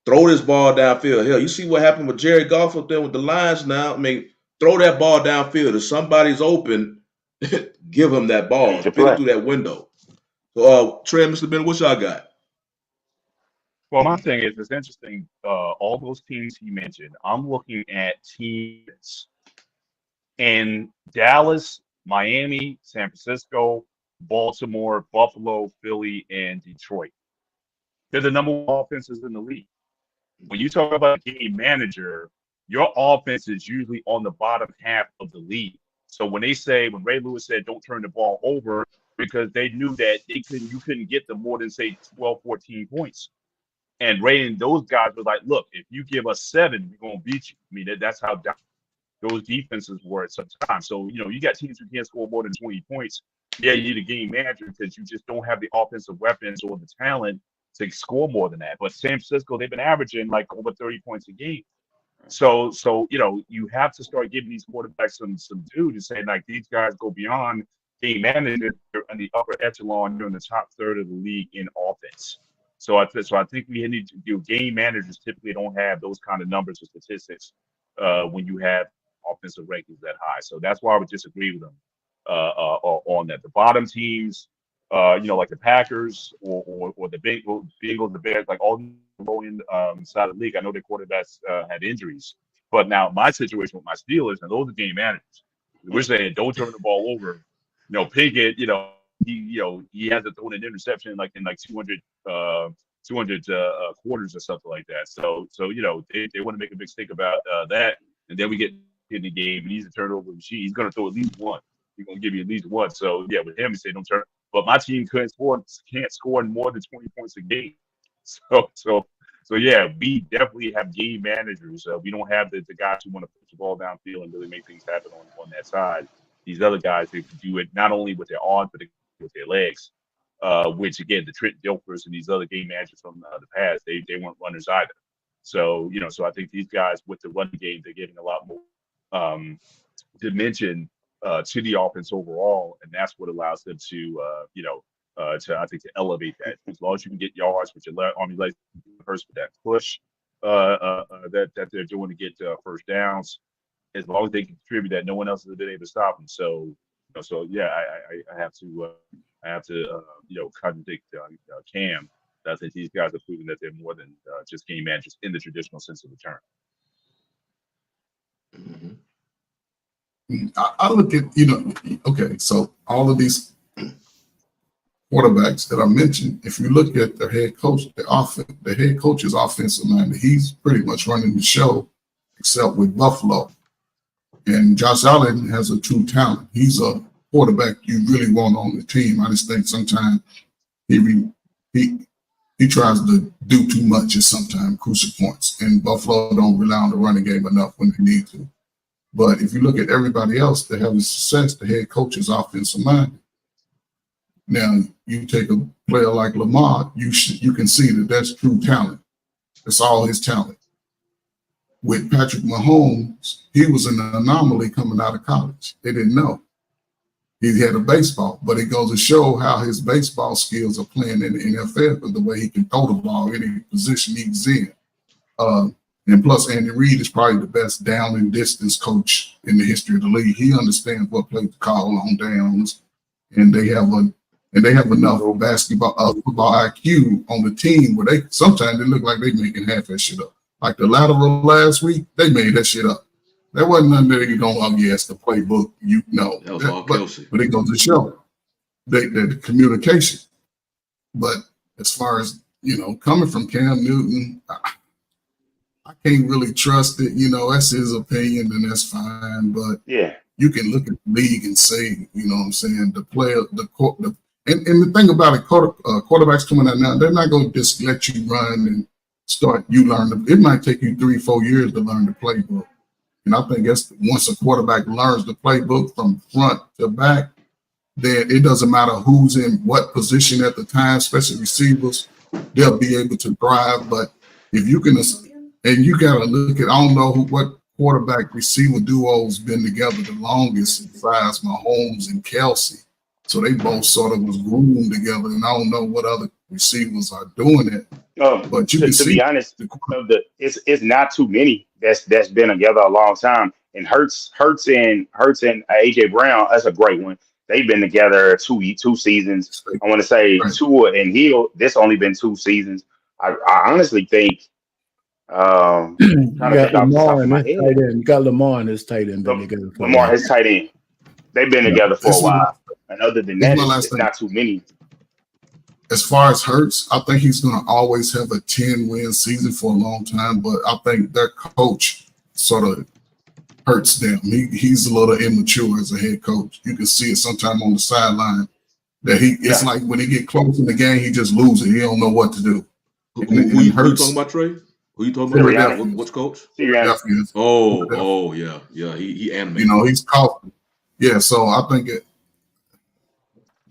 Throw this ball downfield. Hell, you see what happened with Jerry Goff up there with the Lions now? I mean, throw that ball downfield. If somebody's open, give him that ball. Fit it through that window. So, Trey, Mr. Ben, what y'all got? Well, my thing is, it's interesting. All those teams he mentioned, I'm looking at teams in Dallas, Miami, San Francisco, Baltimore, Buffalo, Philly, and Detroit. They're the number one offenses in the league. When you talk about a game manager, your offense is usually on the bottom half of the league. So when Ray Lewis said, don't turn the ball over, because they knew that you couldn't get them more than, say, 12, 14 points. And Ray and those guys were like, look, if you give us 7, we're going to beat you. I mean, that's how those defenses were at some time. So, you got teams who can't score more than 20 points. Yeah, you need a game manager because you just don't have the offensive weapons or the talent to score more than that. But San Francisco, they've been averaging like over 30 points a game. So you have to start giving these quarterbacks some due to say, like, these guys go beyond game manager in the upper echelon. They're in the top third of the league in offense. So I think we need to do. Game managers typically don't have those kind of numbers or statistics when you have offensive rankings that high. So that's why I would disagree with them on that. The bottom teams, like the Packers or the Bengals, the Bears, like all the low-end side of the league. I know their quarterbacks had injuries, but now my situation with my Steelers, and those are game managers. We're saying don't turn the ball over. Pickett, he hasn't thrown an interception in 200 quarters or something like that. So they want to make a big stink about that, and then we get in the game, and he's a turnover machine. He's going to throw at least one. He's going to give you at least one. So yeah, with him, he say don't turn. But my team can't score more than 20 points a game. So yeah, we definitely have game managers. We don't have the guys who want to push the ball downfield and really make things happen on that side. These other guys, they can do it not only with their arms, but with their legs. Which again, the Trent Dilfers and these other game managers from the past, they weren't runners either. So so I think these guys with the running game, they're getting a lot more dimension to the offense overall, and that's what allows them to elevate that. As long as you can get yards, which Army likes first with that push that they're doing to get first downs, as long as they can contribute that, no one else has been able to stop them. So yeah, I have to contradict Cam. I think these guys are proving that they're more than just game managers in the traditional sense of the term. Mm-hmm. I look at, okay, so all of these quarterbacks that I mentioned, if you look at their head coach, the head coach is offensive minded. He's pretty much running the show, except with Buffalo. And Josh Allen has a true talent. He's a quarterback you really want on the team. I just think sometimes he tries to do too much at sometimes crucial points, and Buffalo don't rely on the running game enough when they need to. But if you look at everybody else that having success, the head coach is offensive minded. Now you take a player like Lamar, you can see that that's true talent. That's all his talent. With Patrick Mahomes, he was an anomaly coming out of college. They didn't know. He had a baseball, but it goes to show how his baseball skills are playing in the NFL, but the way he can throw the ball any position he's in. And plus, Andy Reid is probably the best down and distance coach in the history of the league. He understands what play to call on downs, and they have enough football IQ on the team where sometimes they look like they making half that shit up. Like the lateral last week, they made that shit up. There wasn't nothing that you don't yes, the playbook, you know. That was all Kelsey. But it goes to show the communication. But as far as, coming from Cam Newton, I can't really trust it. That's his opinion, and that's fine. But Yeah. you can look at the league and say, what I'm saying, the player, and the thing about it, quarterbacks coming out now, they're not going to just let you run and start. It might take you 3-4 years to learn the playbook. And I think once a quarterback learns the playbook from front to back, then it doesn't matter who's in what position at the time, especially receivers, they'll be able to thrive. But if you can, and you got to look at, I don't know what quarterback receiver duo's been together the longest, besides Mahomes and Kelsey. So they both sort of was groomed together, and I don't know what other receivers are doing it. But you can see, be honest, it's not too many that's been together a long time. And Hurts and AJ Brown, that's a great one. They've been together two seasons. I want to say Tua and Hill. This only been 2 seasons. I honestly think. You got Lamar and his tight end. You got Lamar and his tight end been together. Lamar, his tight end. They've been together for a while. And other than that, it's not too many. As far as Hurts, I think he's going to always have a 10-win season for a long time. But I think their coach sort of hurts them. He's a little immature as a head coach. You can see it sometime on the sideline that it's like when he get close in the game, he just loses. He don't know what to do. Who you talking about, Trey? Who you talking about? What's coach? Oh, yeah. He animated. He's caught. Yeah, so I think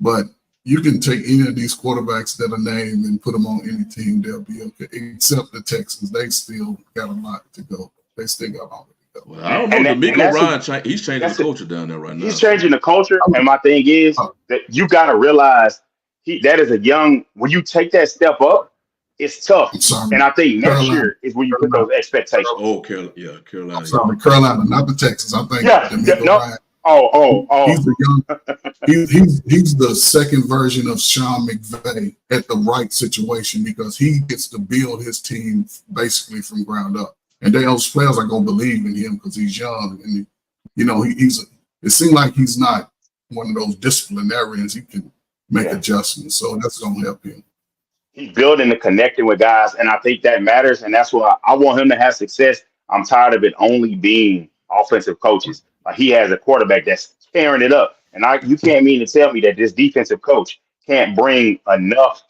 but you can take any of these quarterbacks that are named and put them on any team, they'll be okay. Except the Texans, they still got a lot to go. They still got a lot to go. Well, I don't know. DeMeco Ryan, he's changing the culture down there right now. He's changing the culture, and my thing is that you got to realize that is when you take that step up, it's tough. And I think next year is when you put those expectations. Oh, Carolina. I'm sorry, Carolina, not the Texans. I think Ryan. He's the second version of Sean McVay at the right situation, because he gets to build his team basically from ground up. And those players are going to believe in him because he's young. And, it seems like he's not one of those disciplinarians. He can make adjustments. So that's going to help him. He's building and connecting with guys, and I think that matters. And that's why I want him to have success. I'm tired of it only being offensive coaches. He has a quarterback that's tearing it up. And you can't mean to tell me that this defensive coach can't bring enough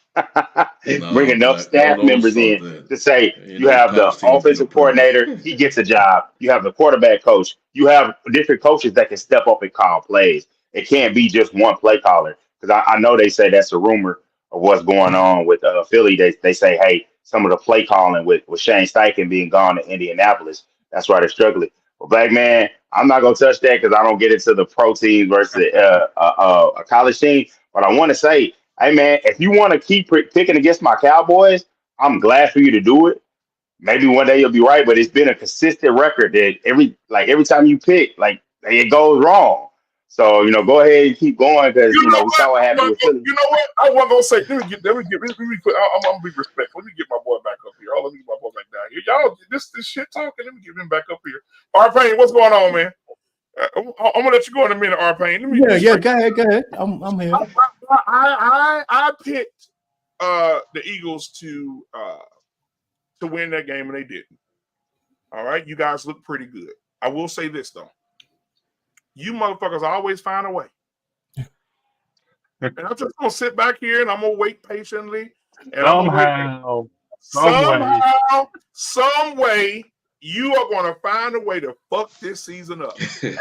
staff members in to say you have the offensive coordinator, he gets a job. You have the quarterback coach. You have different coaches that can step up and call plays. It can't be just one play caller. Because I know they say that's a rumor of what's going on with Philly. They say, hey, some of the play calling with Shane Steichen being gone to Indianapolis, that's why they're struggling. But Black Man, I'm not going to touch that because I don't get into the pro team versus a college team. But I want to say, hey, man, if you want to keep picking against my Cowboys, I'm glad for you to do it. Maybe one day you'll be right, but it's been a consistent record that every time you pick, it goes wrong. So, go ahead and keep going because, we saw what happened with Philly. You know what? I wasn't going to say, I'm going to be respectful. Let me get my boy back up here. Let me get my boy back down here. Y'all, this shit talking. Let me get him back up here. R-Pain, what's going on, man? I'm going to let you go in a minute, R-Pain. Go ahead. I'm here. I picked the Eagles to win that game, and they didn't. All right? You guys look pretty good. I will say this, though. You motherfuckers always find a way. And I'm just going to sit back here and I'm going to wait patiently. And some way, you are going to find a way to fuck this season up. And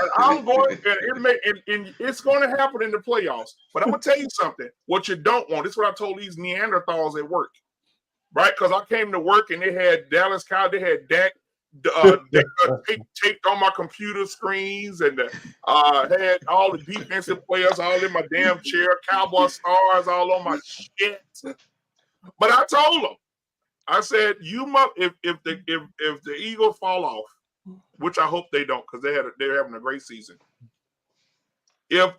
it's going to happen in the playoffs. But I'm going to tell you something. What you don't want, this is what I told these Neanderthals at work. Right? Because I came to work and they had Dallas Cow, they had Dak. Taped on my computer screens and had all the defensive players all in my damn chair, Cowboy stars all on my shit. But I told them, I said, if the Eagles fall off, which I hope they don't, because they're having a great season. If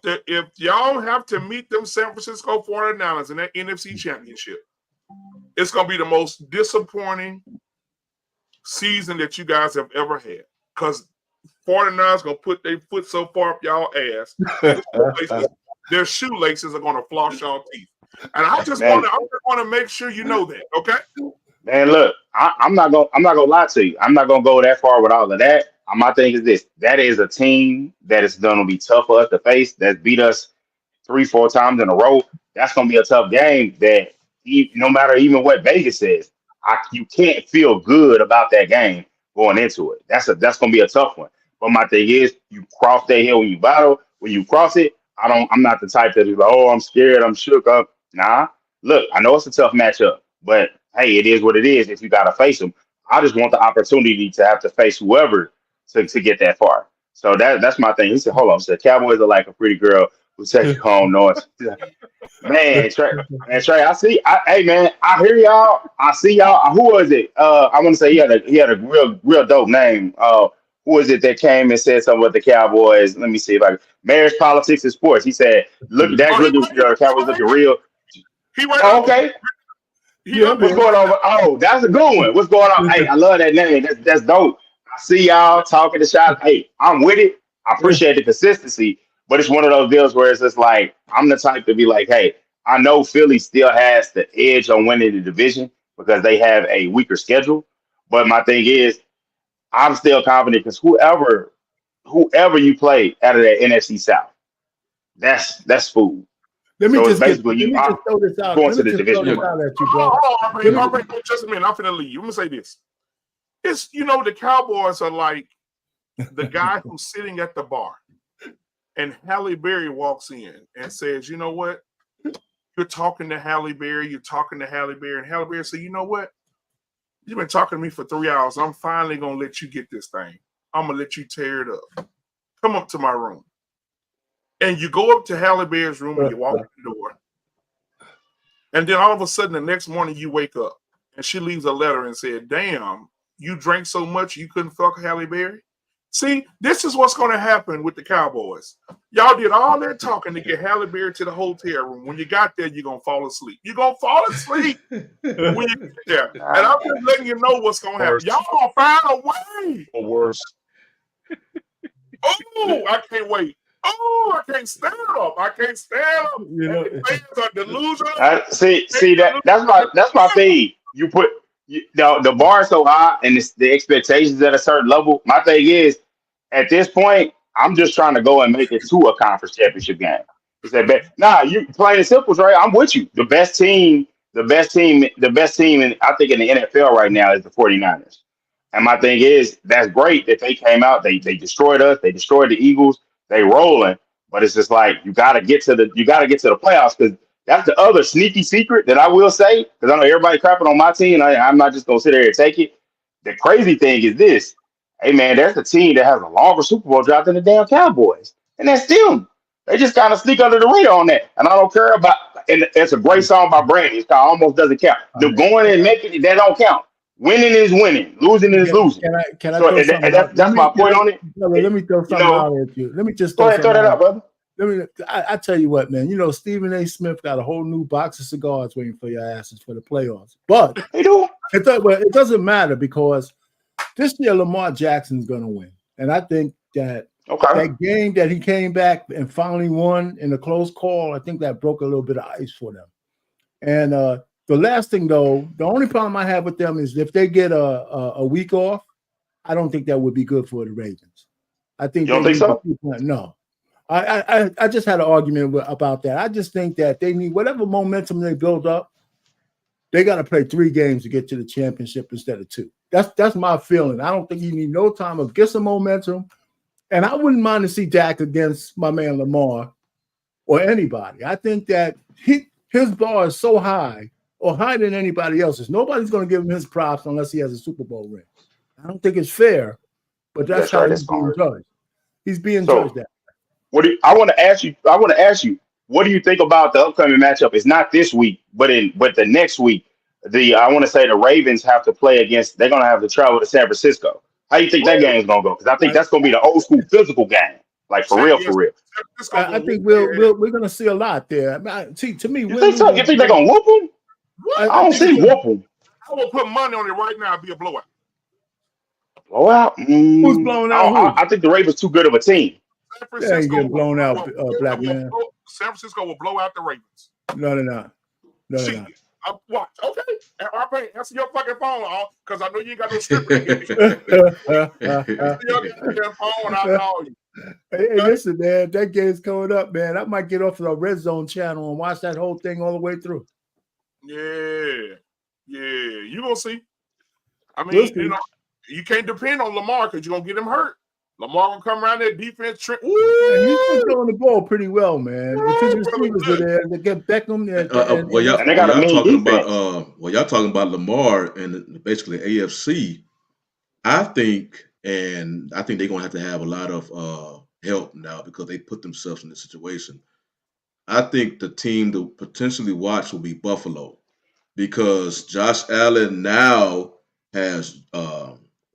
y'all have to meet them San Francisco 49ers in that NFC Championship, it's gonna be the most disappointing season that you guys have ever had. Because 49ers going to put their foot so far up y'all ass, their shoelaces are going to floss y'all teeth. And I just want to make sure you know that, okay? Man, look, I'm not gonna lie to you. I'm not gonna go that far with all of that. My thing is this: that is a team that is gonna be tough for us to face. That's beat us 3-4 times in a row. That's gonna be a tough game. That no matter even what Vegas says, you can't feel good about that game going into it. That's gonna be a tough one. But my thing is, you cross that hill when you battle. When you cross it, I'm not the type that is like, oh, I'm scared, I'm shook up. Nah, look, I know it's a tough matchup, but hey, it is what it is. If you got to face them, I just want the opportunity to have to face whoever to get that far. So that's my thing. He said, hold on. He said, Cowboys are like a pretty girl who takes you home noise. Man, Trey, I see. Hey, man, I hear y'all. I see y'all. Who was it? I want to say he had a real dope name. Who was it that came and said something with the Cowboys? Let me see if I can. Marriage, Politics, and Sports. He said, look, that's looking, Cowboys looking real. Okay. Yeah, what's going on? Oh, that's a good one. What's going on? Hey, I love that name. That's dope. I see y'all talking to shots. Hey, I'm with it. I appreciate the consistency, but it's one of those deals where it's just like, I'm the type to be like, hey, I know Philly still has the edge on winning the division because they have a weaker schedule. But my thing is, I'm still confident because whoever you play out of that NFC South, that's food. Let me just throw this out. Going to the division. Just a minute. I'm finna leave. I'm gonna say this. It's the Cowboys are like the guy who's sitting at the bar, and Halle Berry walks in and says, "You know what? You're talking to Halle Berry. You're talking to Halle Berry, and Halle Berry said, you know what? You've been talking to me for 3 hours. I'm finally gonna let you get this thing. I'm gonna let you tear it up. Come up to my room." And you go up to Halle Berry's room and you walk in the door. And then all of a sudden, the next morning you wake up and she leaves a letter and said, damn, you drank so much you couldn't fuck Halle Berry? See, this is what's going to happen with the Cowboys. Y'all did all that talking to get Halle Berry to the hotel room. When you got there, you're going to fall asleep. You're going to fall asleep when you get there. And I'm just letting you know what's going to happen. Y'all going to find a way. Or worse. Oh, I can't wait. Oh, I can't stand up. I can't stand up. Fans are delusional. That's my thing. You put the bar so high and the expectations at a certain level. My thing is, at this point, I'm just trying to go and make it to a conference championship game. You plain and simple, right? I'm with you. The best team, and I think in the NFL right now is the 49ers. And my thing is, that's great that they came out. They destroyed us. They destroyed the Eagles. They rolling, but it's just like you got to get to the playoffs, because that's the other sneaky secret that I will say, because I know everybody crapping on my team. I'm not just gonna sit there and take it. The crazy thing is this: hey man, there's a team that has a longer Super Bowl drought than the damn Cowboys, and that's them. They just kind of sneak under the radar on that, and I don't care about. And it's a great song by Brandy. It's called "Almost Doesn't Count." The going and making it, that don't count. Winning is winning. Losing is losing. Can I throw something out? That's my point on it. Let me throw something out at you. Let me just go ahead, throw that out, brother. I tell you what, man. Stephen A. Smith got a whole new box of cigars waiting for your asses for the playoffs. But it doesn't matter, because this year Lamar Jackson's going to win, and I think that that game that he came back and finally won in a close call, I think that broke a little bit of ice for them. And the last thing, though, the only problem I have with them is if they get a week off, I don't think that would be good for the Ravens. I think you don't think so? No. I just had an argument about that. I just think that they need whatever momentum they build up. They got to play 3 games to get to the championship instead of 2. That's my feeling. I don't think you need no time to get some momentum. And I wouldn't mind to see Dak against my man Lamar or anybody. I think that his bar is so high, or higher than anybody else's. Nobody's going to give him his props unless he has a Super Bowl ring. I don't think it's fair, but that's how he's being judged. He's being judged that. I want to ask you, what do you think about the upcoming matchup? It's not this week, but the next week. I want to say the Ravens have to play against. They're going to have to travel to San Francisco. How do you think that game's going to go? Because I think that's going to be the old school physical game, like for real. I think we're going to see a lot there. See, to me, you think so? You think they're going to whoop them? I don't see whoop them. I will put money on it right now. It'll be a blowout. Blowout? Who's blowing out who? I think the Ravens too good of a team. San They ain't getting blown out, will- black will man. blow- San Francisco will blow out the Ravens. No, they're not. No, they're Shit. not. Watch. Okay. RP, answer your fucking phone, because I know you ain't got no script. Answer your goddamn phone, I'll call you. Hey, listen, man, that game's coming up, man. I might get off the Red Zone channel and watch that whole thing all the way through. Yeah. You gonna see. I We'll mean, see. you can't depend on Lamar because you're gonna get him hurt. Lamar gonna come around that defense. And he's been throwing the ball pretty well, man. If his receivers are there, they get Beckham. Y'all talking about Lamar and basically AFC. I think they're gonna have to have a lot of help now because they put themselves in this situation. I think the team to potentially watch will be Buffalo because Josh Allen now has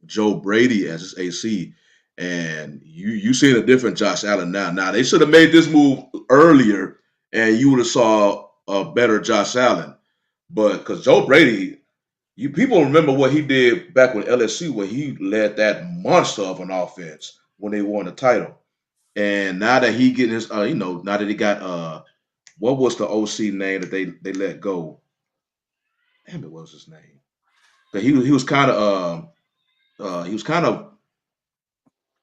Joe Brady as his AC. And you seeing a different Josh Allen now. Now they should have made this move earlier, and you would have saw a better Josh Allen. But because Joe Brady, people remember what he did back with LSU when he led that monster of an offense when they won the title. And now that he getting his, now that he got what was the OC name that they let go? Damn it, what was his name? But he was kind of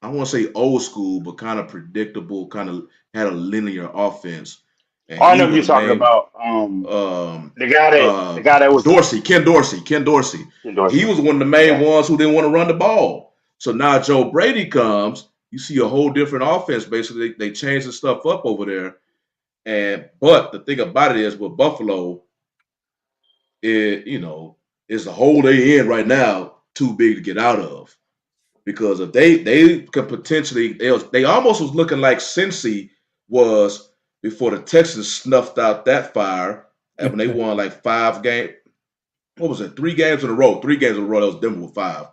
I don't want to say old school, but kind of predictable, kind of had a linear offense. And I know you're talking about the guy that was Ken Dorsey. He was one of the main ones who didn't want to run the ball. So now Joe Brady comes, you see a whole different offense. Basically, they changed the stuff up over there. But the thing about it is with Buffalo, is the hole they in right now too big to get out of. Because if they could potentially, they almost was looking like Cincy was before the Texans snuffed out that fire and when they won like 5 games. What was it? 3 games in a row. 3 games in a row. That was Denver with 5.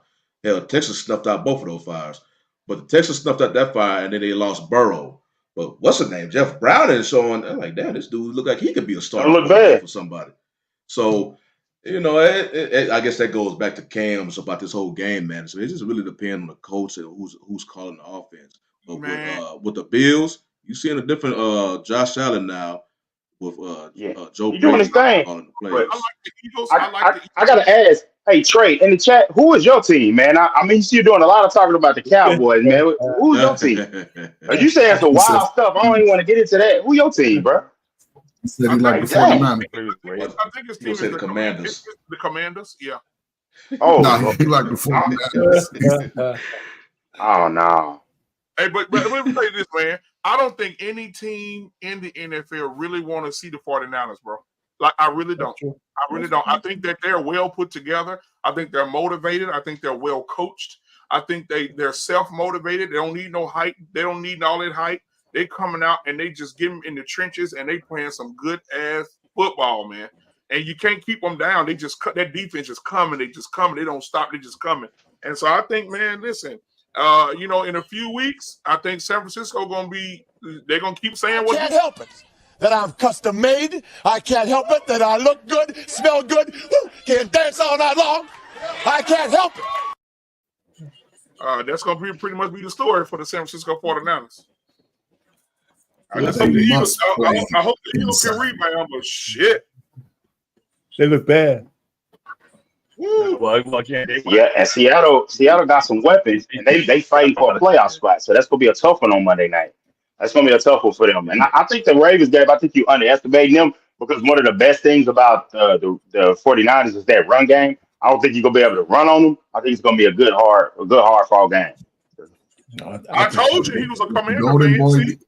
Hell, Texas snuffed out both of those fires. But the Texans snuffed out that fire and then they lost Burrow. But what's his name? Jeff Brown is showing. I'm like, damn, this dude look like he could be a starter for somebody. So. I guess that goes back to Cam's about this whole game, man. So it just really depends on the coach and who's calling the offense. But with the Bills, you seeing a different Josh Allen now with Joe Brady doing his thing. calling the But plays. I like the Eagles. I gotta ask, hey Trey, in the chat, who is your team, man? I mean, you're doing a lot of talking about the Cowboys, man. Who's your team? Are you saying some wild stuff? I don't even want to get into that. Who your team, bro? He said he like the 49ers. I think his team is the Commanders. The Commanders, yeah. Oh, No, he like the 49ers. Oh no. Hey, but let me say this, man. I don't think any team in the NFL really want to see the 49ers, bro. Like, I really don't. I really don't. I think that they're well put together. I think they're motivated. I think they're well coached. I think they're self-motivated. They don't need no hype. They don't need all that hype. They coming out and they just get them in the trenches and they playing some good ass football, man. And you can't keep them down. They just that defense just coming. They just coming. They don't stop. They just coming. And so I think, man, listen, in a few weeks, I think San Francisco they're gonna keep saying what. Can't help it that I'm custom made. I can't help it that I look good, smell good, can dance all night long. I can't help it. That's gonna pretty much be the story for the San Francisco 49ers. I hope the Eagles can rebound, but shit. They look bad. Yeah, and Seattle got some weapons, and they fighting for a playoff spot. So that's gonna be a tough one on Monday night. That's gonna be a tough one for them. And I think the Ravens game, I think you underestimating them because one of the best things about the 49ers is that run game. I don't think you're gonna be able to run on them. I think it's gonna be a good hard fought game. I told you he was a commander, man.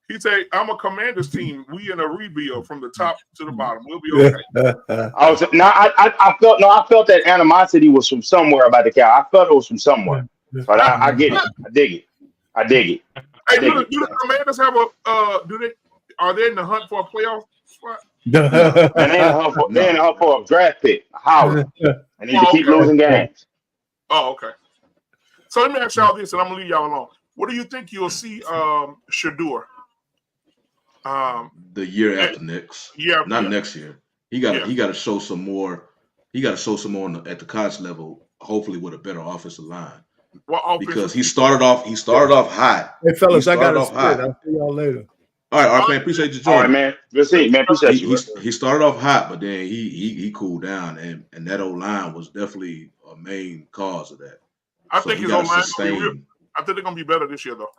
He said, I'm a Commanders team. We in a rebuild from the top to the bottom. We'll be okay. I felt that animosity was from somewhere about the Cow. I felt it was from somewhere. But I get it. I dig it. Hey, do the Commanders have are they in the hunt for a playoff spot? And they're in the hunt for a draft pick. Howard. I need to keep losing games. Oh, okay. So let me ask y'all this, and I'm gonna leave y'all alone. What do you think you'll see Shedeur? The year after next. Yeah, not next year. He got to show some more. He got to show some more at the college level. Hopefully, with a better offensive line. What offense? because he started off hot. Hey, fellas, He I got started to off split. hot. I'll see y'all later. All right, Arthur, appreciate you All right, joining. man. Good see you, man. Appreciate you. Bro. He started off hot, but then he cooled down, and that old line was definitely a main cause of that. I So think he his got old to line gonna be real. sustain. I think they're gonna be better this year, though.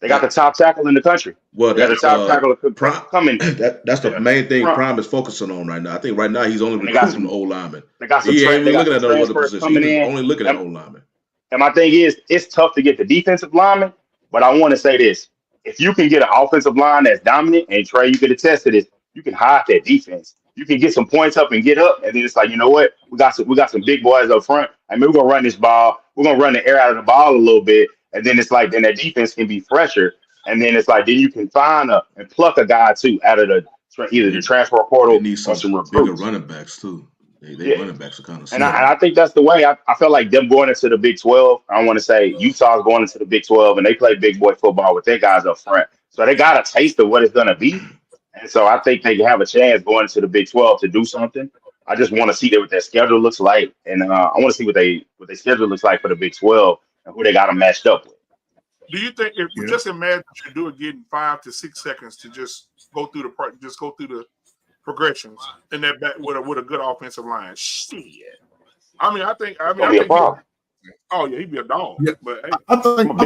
They got the top tackle in the country. Well, They got the that's top tackle Prime. coming. That's the Yeah. main thing Prime. Prime is focusing on right now. I think right now he's only And they got recruiting some- old linemen. They got some He ain't they even got looking some at no other transfers position. coming He's in. only looking at old linemen. And my thing is, it's tough to get the defensive lineman, but I want to say this. If you can get an offensive line that's dominant, and Trey, you can attest to this, you can hide that defense. You can get some points up and get up, and then it's like, you know what? We got some big boys up front. I mean, we're gonna run this ball. We're gonna run the air out of the ball a little bit, and then it's like then that defense can be fresher, and then it's like then you can find and pluck a guy too out of either the transfer portal They need or some bigger recruits. running backs too. They Yeah. running backs are kind of And slow. I think that's the way. I felt like them going into the Big 12. I want to say Utah's going into the Big 12, and they play big boy football with their guys up front. So they got a taste of what it's going to be. And so I think they have a chance going into the Big 12 to do something. I just want to see what their schedule looks like, and I want to see what their schedule looks like for the Big 12 and who they got them matched up with. Do you think if you just imagine you do it getting 5 to 6 seconds to just go through the progressions in that back with a good offensive line? Shit. I think Gonna be a problem. Oh yeah, he'd be a dog. Yeah. But hey, I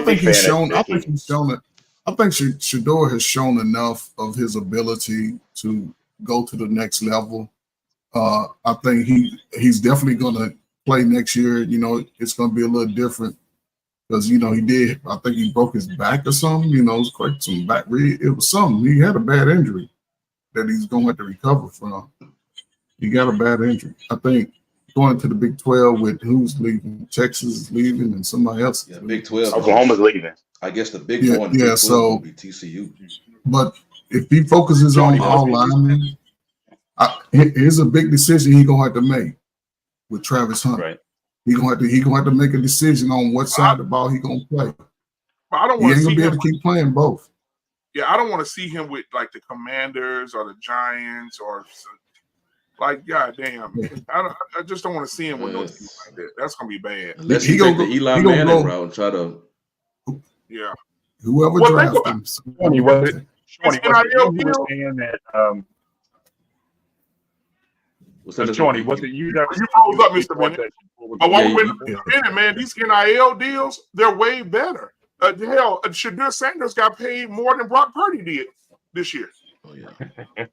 think he's shown. fan I of think he's shown it. I think Shedeur has shown enough of his ability to go to the next level. I think he's definitely going to play next year. You know, it's going to be a little different because he did. I think he broke his back or something. You know, it was quite some back. It was something. He had a bad injury that he's going to have to recover from. He got a bad injury. I think going to the Big 12 with who's leaving, Texas is leaving, and somebody else. Yeah, Big 12. Oklahoma's leaving. I guess the big one. Yeah. So will be TCU. But if he focuses on all linemen, here's a big decision he's gonna have to make with Travis Hunter. Right. He gonna have to make a decision on what side of the ball he gonna play. but I don't He want to ain't see gonna be him. able to keep playing both. Yeah, I don't want to see him with like the Commanders or the Giants or like goddamn. I just don't want to see him with no team like that. That's gonna be bad. Unless He he gonna take the go- Eli he gonna Manning go- route and try to. Yeah. Whoever Well, drafts think him. Shawnee, was it NIL you were deal? saying that What's that? Shawnee, was it you that You froze up, Mr. Bennett. But while Yeah, we're you- in a minute, man, these NIL deals, they're way better. Hell, Shedeur Sanders got paid more than Brock Purdy did this year. Oh yeah.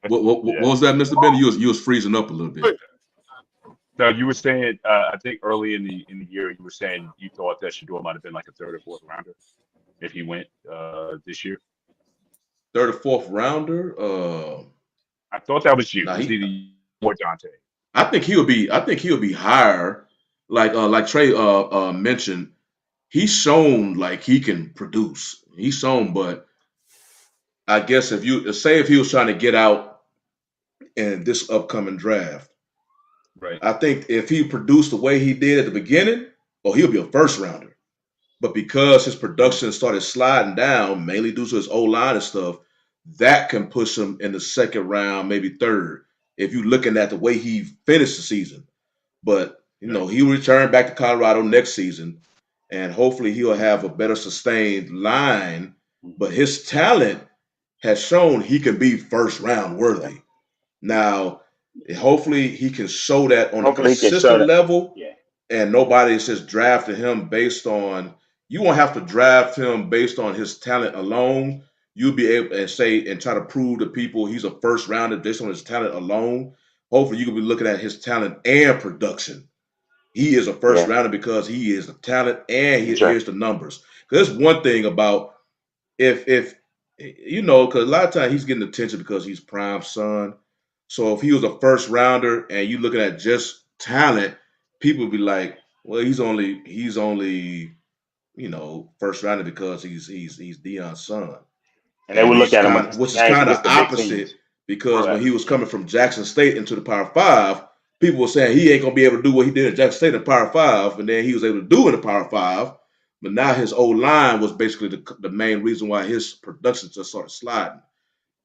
What was that, Mr. Bennett? You was freezing up a little bit. No, you were saying I think early in the year you were saying you thought that Shedeur might have been like a third or fourth rounder if he went this year. Third or fourth rounder. I thought that was you. Nah, It was either you or Dante. I think he'll be higher. Like Trey mentioned, he's shown like he can produce. He's shown, but I guess if he was trying to get out in this upcoming draft, Right. I think if he produced the way he did at the beginning, he'll be a first rounder. But because his production started sliding down, mainly due to his O-line and stuff, that can push him in the second round, maybe third, if you're looking at the way he finished the season. But, he'll return back to Colorado next season, and hopefully he'll have a better sustained line. But his talent has shown he can be first round worthy. Now, hopefully he can show that on a consistent level. Yeah. And nobody's just drafting him based on, you won't have to draft him based on his talent alone. You'll be able to say and try to prove to people he's a first rounder based on his talent alone. Hopefully you can be looking at his talent and production. He is a first rounder because he is the talent and here's the numbers. Because there's one thing about if because a lot of times he's getting attention because he's Prime's son. So if he was a first rounder and you looking at just talent, people would be like, well, he's only first rounder because he's Deion's son. And they would look at him, which is kind of opposite because when he was coming from Jackson State into the Power 5, people were saying he ain't gonna be able to do what he did at Jackson State in the Power 5, and then he was able to do in the Power 5. But now his O-line was basically the main reason why his production just started sliding.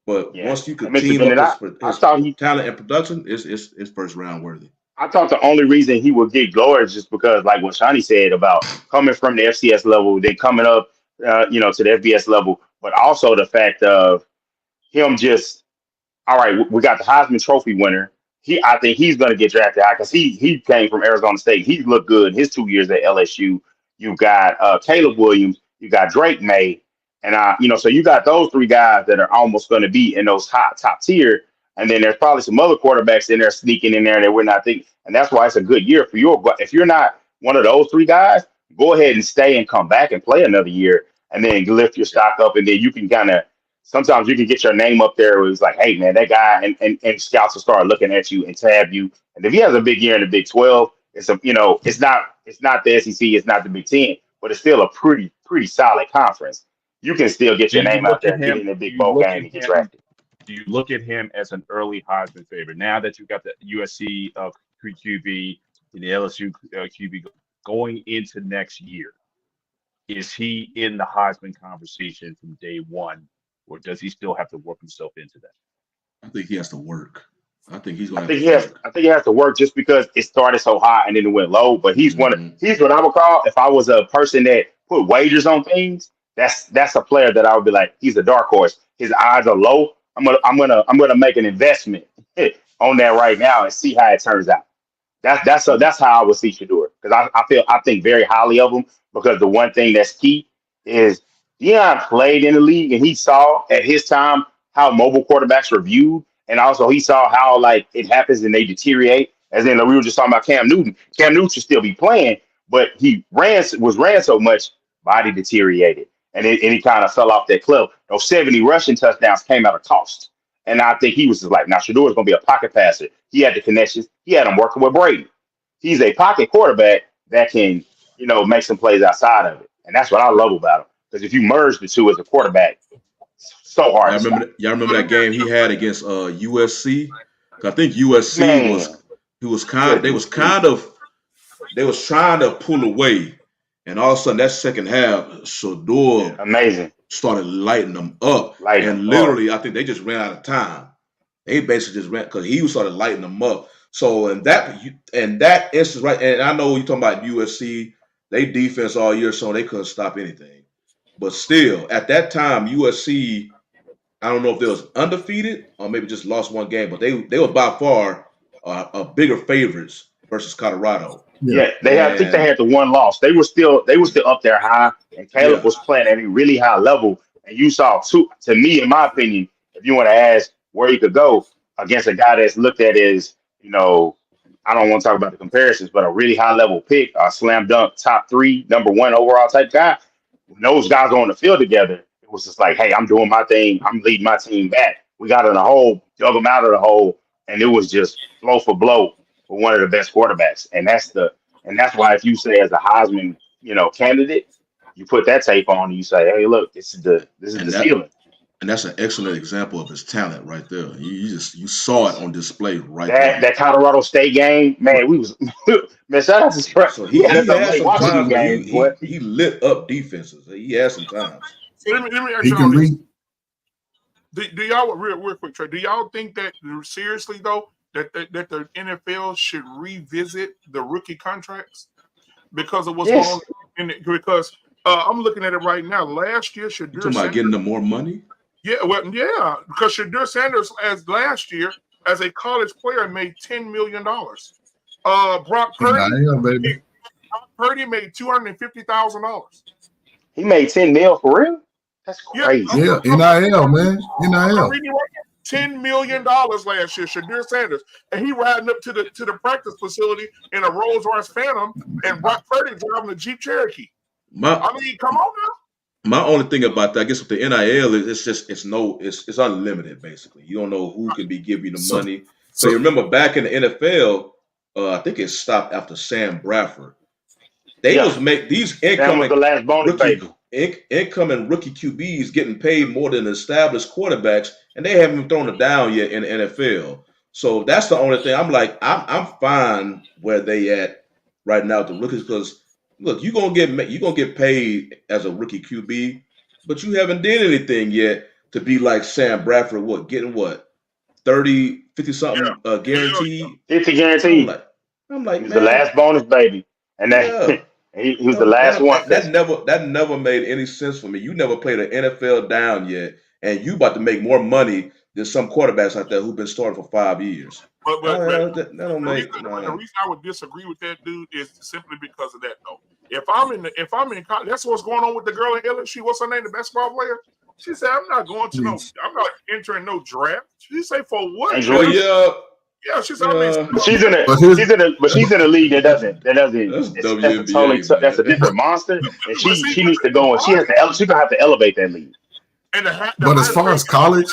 But once you could team up his talent and production, it's first round worthy. I thought the only reason he would get glory is just because, like what Shani said about coming from the FCS level, then coming up, to the FBS level, but also the fact of him just, all right, we got the Heisman Trophy winner. I think he's going to get drafted high because he came from Arizona State. He looked good his 2 years at LSU. You got Caleb Williams, you got Drake May, and so you got those three guys that are almost going to be in those top tier. And then there's probably some other quarterbacks in there sneaking in there that we're not thinking. And that's why it's a good year for you. But if you're not one of those three guys, go ahead and stay and come back and play another year and then lift your stock up. And then you can sometimes you can get your name up there where it's like, hey, man, that guy, and scouts will start looking at you and tab you. And if he has a big year in the Big 12, it's not the SEC, it's not the Big 10, but it's still a pretty solid conference. You can still get your name out there and get in a big bowl game and get drafted. Do you look at him as an early Heisman favorite now that you've got the USC QB and the LSU QB going into next year? Is he in the Heisman conversation from day one, or does he still have to work himself into that? I think he has to work. I think he's going I think he has to work just because it started so high and then it went low. But he's what I would call, if I was a person that put wagers on things, that's a player that I would be like, he's a dark horse. His odds are low. I'm gonna make an investment on that right now and see how it turns out. That's how I would see Shedeur, because I think very highly of him, because the one thing that's key is Deion played in the league and he saw at his time how mobile quarterbacks are viewed, and also he saw how it happens and they deteriorate. As in, we were just talking about Cam Newton. Cam Newton should still be playing, but he ran so much, body deteriorated. And he kind of fell off that cliff. Those 70 rushing touchdowns came at a cost. And I think he was just like, now Shedeur is going to be a pocket passer. He had the connections. He had him working with Brady. He's a pocket quarterback that can, make some plays outside of it. And that's what I love about him. Because if you merge the two as a quarterback, so hard. Y'all remember that game he had against USC? I think USC they was trying to pull away. And all of a sudden, that second half, Shedeur amazing started lighting them up. Literally, I think they just ran out of time. They basically just ran because he started lighting them up. So in that instance, right, and I know you're talking about USC, they defense all year, so they couldn't stop anything. But still, at that time, USC, I don't know if they was undefeated or maybe just lost one game, but they were by far a bigger favorites versus Colorado. Yeah, I think they had the one loss. They were still up there high, and Caleb was playing at a really high level. And you saw to me, in my opinion, if you want to ask where he could go against a guy that's looked at as, I don't want to talk about the comparisons, but a really high level pick, a slam dunk, top 3, number 1 overall type guy. When those guys are on the field together, it was just like, hey, I'm doing my thing. I'm leading my team back. We got in a hole, dug them out of the hole, and it was just blow for blow for one of the best quarterbacks. And that's why if you say as a Heisman, candidate, you put that tape on and you say, hey, look, this is the ceiling. And that's an excellent example of his talent right there. You saw it on display right there. That Colorado State game, man, man, shout out to Spread. So he had some time. He lit up defenses. He had some time. So let me ask y'all this. Do y'all, real quick, Trey, do y'all think that seriously though, that the NFL should revisit the rookie contracts because of what's going on in it? Because I'm looking at it right now. Last year, Shedeur Sanders, talking about getting them more money? Yeah, because Shedeur Sanders, as last year, as a college player, made $10 million. Brock Purdy made $250,000. He made $10 million for real? That's crazy. Yeah, NIL, man. NIL. $10 million last year, Shedeur Sanders, and he riding up to the practice facility in a Rolls Royce Phantom, and Brock Purdy driving a Jeep Cherokee. Come on now. My only thing about that, I guess, with the NIL is it's unlimited. Basically, you don't know who can be giving you the money. So you remember back in the NFL, I think it stopped after Sam Bradford. They was make these incoming the last incoming rookie QBs getting paid more than established quarterbacks, and they haven't even thrown it down yet in the NFL. So that's the only thing. I'm like, I'm fine where they at right now with the rookies, because look, you're gonna get paid as a rookie QB, but you haven't did anything yet to be like Sam Bradford. Getting 30, 50 something guaranteed? 50 guaranteed. I'm like, He was the man, last bonus baby, and yeah. that he was the last one. That never made any sense for me. You never played an NFL down yet, and you about to make more money than some quarterbacks out there who've been starting for 5 years. But That don't the make reason I would disagree with that dude is simply because of that though. If I'm in college, that's what's going on with the girl in LSU. What's her name? The basketball player. She said, "I'm not going to I'm not entering no draft." She said, "For what?" Angel Well, Reese. yeah, She said, "I mean, She's in a league that doesn't. that's WNBA, That's a man. different monster, and But she needs to go and she's gonna have to elevate that league. And But as far as college,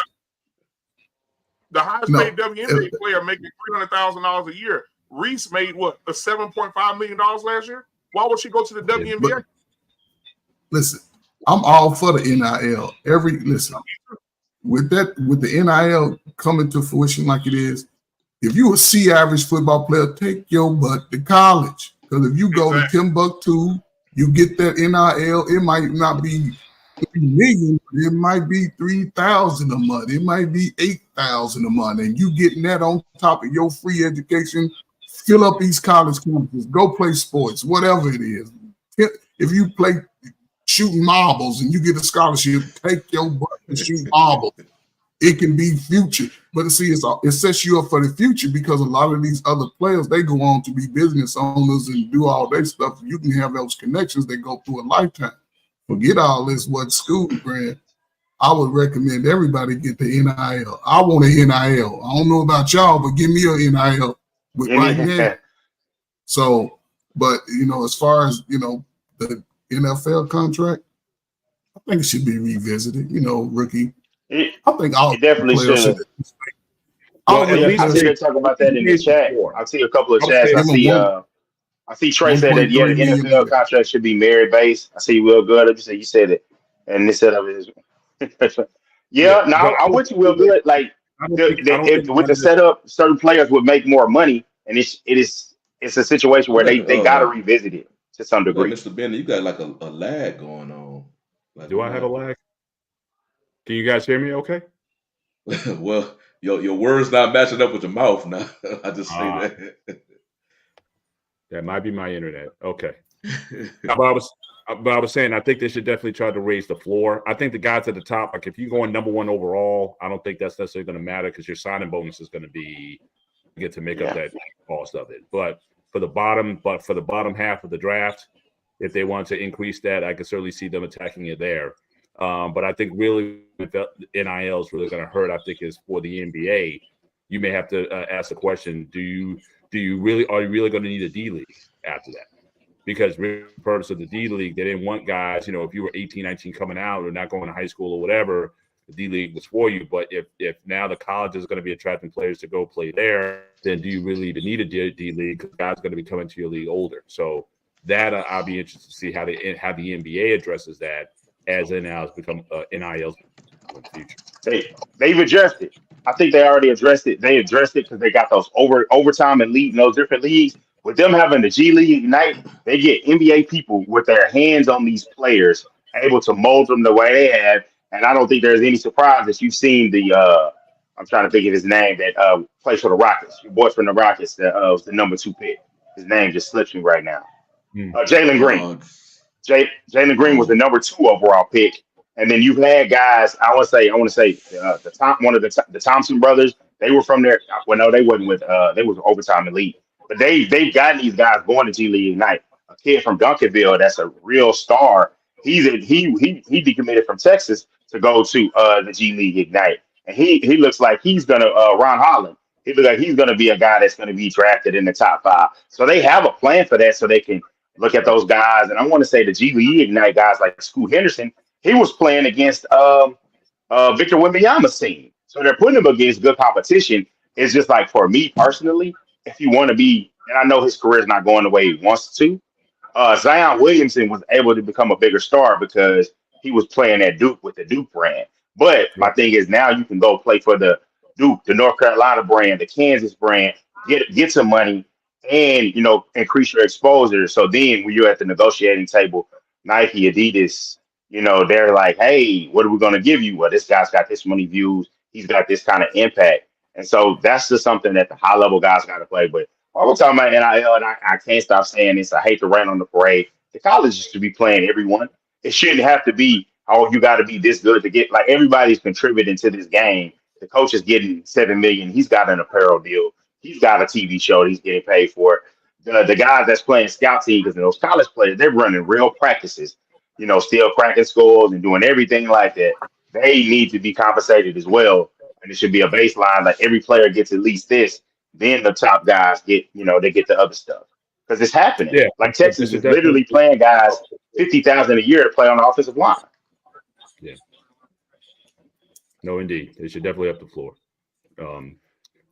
the highest no, paid WNBA player making $300,000 a year. Reese made what, a $7.5 million last year? Why would she go to the WNBA? but listen, I'm all for the NIL. With the NIL coming to fruition like it is, if you a C average football player, take your butt to college. Because if you go to Timbuktu, you get that NIL. It might not be $3 million, it might be $3,000 a month. It might be $8,000 a month, and you getting that on top of your free education. Fill up these college campuses. Go play sports, whatever it is. If you play shooting marbles and you get a scholarship, take your butt and shoot marbles. It can be future, but see, it sets you up for the future because a lot of these other players, they go on to be business owners and do all their stuff. You can have those connections that go through a lifetime. Forget all this, what school brand. I would recommend everybody get the NIL. I want an NIL. I don't know about y'all, but give me an NIL right now. So, but, as far as, the NFL contract, I think it should be revisited, rookie. I think all definitely players should. I see they talk about that in the chat. I see a couple of chats. I see Trey said that, the NFL contract should be merit based. I see Will Good. You said it. And this set up is I'm with you, Will Good. Like with the setup, certain players would make more money, and it's a situation where they gotta revisit it to some degree. Mr. Bennett, you got like a lag going on. Do I have a lag? Can you guys hear me okay? Well, your words not matching up with your mouth now. I just say that. That might be my internet. Okay. But I was saying, I think they should definitely try to raise the floor. I think the guys at the top, like if you're going number one overall, I don't think that's necessarily going to matter because your signing bonus is going to be get to make up that cost of it. But for the bottom half of the draft, if they want to increase that, I could certainly see them attacking it there. But I think really the NIL is really going to hurt. I think is for the NBA. You may have to ask the question: are you really going to need a D League after that? Because the purpose of the D League, they didn't want guys. If you were 18, 19 coming out or not going to high school or whatever, the D League was for you. But if now the college is going to be attracting players to go play there, then do you really even need a D League? Because guys are going to be coming to your league older. So that I'll be interested to see how the NBA addresses that. As NILs become NILs in the future. They've addressed it. I think they already addressed it. They addressed it because they got those overtime and league in those different leagues. With them having the G League Ignite, they get NBA people with their hands on these players, able to mold them the way they have. And I don't think there's any surprise that you've seen the I'm trying to think of his name that plays for the Rockets. Your boy from the Rockets that was the number 2 pick. His name just slips me right now. Jalen Green. Jalen Green was the number 2 overall pick, and then you've had guys. I want to say the Thompson brothers. They were from there. Well, no, they wasn't with. They was overtime elite, but they've gotten these guys going to G League Ignite. A kid from Duncanville that's a real star. He decommitted from Texas to go to the G League Ignite, and he looks like he's gonna Ron Holland. He looks like he's gonna be a guy that's gonna be drafted in the top 5. So they have a plan for that, so they can look at those guys. And I want to say the G League Ignite guys like Scoot Henderson, he was playing against Victor Wembanyama's team. So they're putting him against good competition. It's just like, for me personally, if you want to be, and I know his career is not going the way he wants to, Zion Williamson was able to become a bigger star because he was playing at Duke with the Duke brand. But my thing is now you can go play for the Duke, the North Carolina brand, the Kansas brand, get some money, and increase your exposure. So then when you're at the negotiating table, Nike, Adidas, they're like, hey, what are we going to give you? Well, this guy's got this many views. He's got this kind of impact. And so that's just something that the high level guys got to play. But While we're talking about NIL, and I can't stop saying this. I hate to rant on the parade. The colleges should be playing everyone. It shouldn't have to be, oh, you got to be this good to get. Like everybody's contributing to this game. The coach is getting $7 million. He's got an apparel deal. He's got a TV show that he's getting paid for. The guys that's playing scout teams and those college players, they're running real practices. You know, still cracking scores and doing everything like that. They need to be compensated as well, and it should be a baseline. Like every player gets at least this. Then the top guys get, they get the other stuff because it's happening. Yeah. Like Texas is literally playing guys $50,000 a year to play on the offensive line. Yeah. No, indeed, they should definitely up the floor.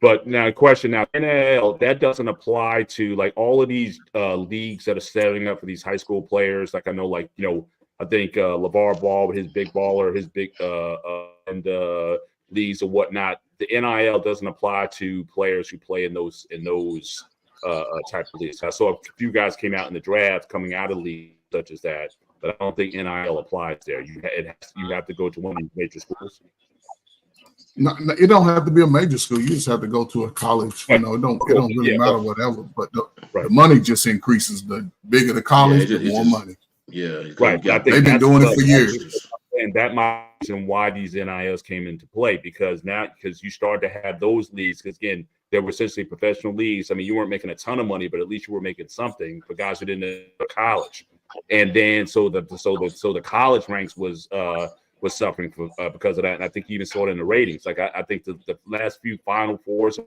But now, question now, NIL, that doesn't apply to like all of these leagues that are setting up for these high school players. Like I know, I think LeVar Ball with his big baller, his big leagues or whatnot. The NIL doesn't apply to players who play in those type of leagues. I saw a few guys came out in the draft coming out of leagues such as that, but I don't think NIL applies there. You have to go to one of these major schools. No, it don't have to be a major school. You just have to go to a college. It don't really matter whatever. But the money just increases. The bigger the college, the more money. Yeah, right. They've been doing it for years. And that might be why these NILs came into play because you start to have those leagues. Because again, they were essentially professional leagues. I mean, you weren't making a ton of money, but at least you were making something for guys who didn't go to college. And then so the college ranks was suffering because of that. And I think you even saw it in the ratings. Like I think the last few Final Fours,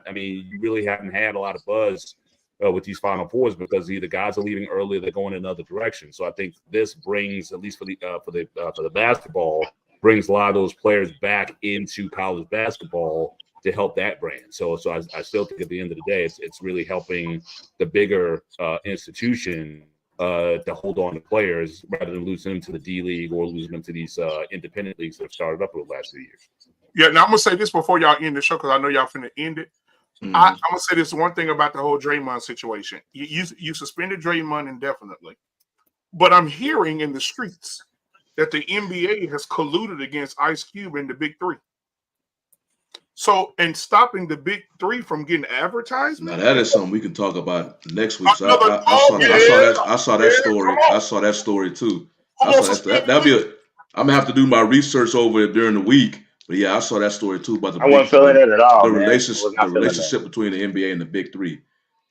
I mean, you really haven't had a lot of buzz with these Final Fours because either guys are leaving early or they're going in another direction. So I think this brings, at least for the basketball, brings a lot of those players back into college basketball to help that brand. So I still think at the end of the day, it's really helping the bigger institution to hold on to players rather than losing them to the D League or losing them to these independent leagues that have started up over the last few years. Yeah, now I'm gonna say this before y'all end the show because I know y'all finna end it. I'm gonna say this one thing about the whole Draymond situation. You suspended Draymond indefinitely, but I'm hearing in the streets that the NBA has colluded against Ice Cube and the Big Three. So, and stopping the Big Three from getting advertisement. Now that is something we can talk about next week. So I saw that story. I saw that story too. That'll be I'm gonna have to do my research over it during the week. But yeah, I saw that story too about the. I wasn't feeling it at all. The relationship between the NBA and the Big Three.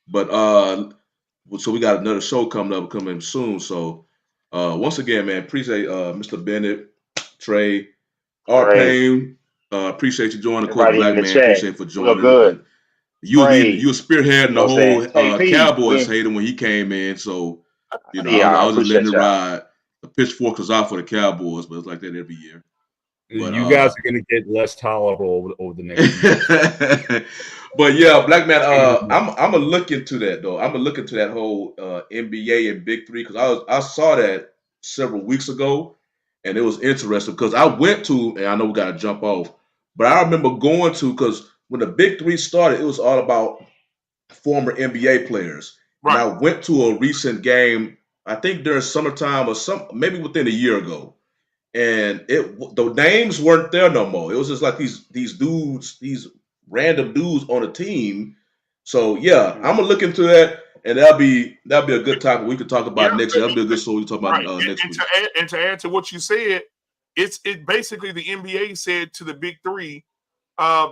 But so we got another show coming soon. So once again, man, appreciate Mr. Bennett, Trey, Art Payne. Appreciate you joining the Court Black Man. Appreciate you for joining. Good. You were spearheading the whole Cowboys hating when he came in. So I was just letting it ride. The pitchfork was out for the Cowboys, but it's like that every year. But, you guys are going to get less tolerable over the next year. But yeah, Black Man, I'm gonna look into that though. I'm gonna look into that whole NBA and Big Three because I saw that several weeks ago, and it was interesting because I went to, and I know we got to jump off, but I remember going to because when the Big Three started, it was all about former NBA players. Right. And I went to a recent game, I think during summertime or maybe within a year ago. And the names weren't there no more. It was just like these dudes, these random dudes on a team. So yeah, I'm gonna look into that, and that'll be a good topic we could talk about next year. That'll be a good story to talk about next week. To add to what you said, it basically the NBA said to the Big Three,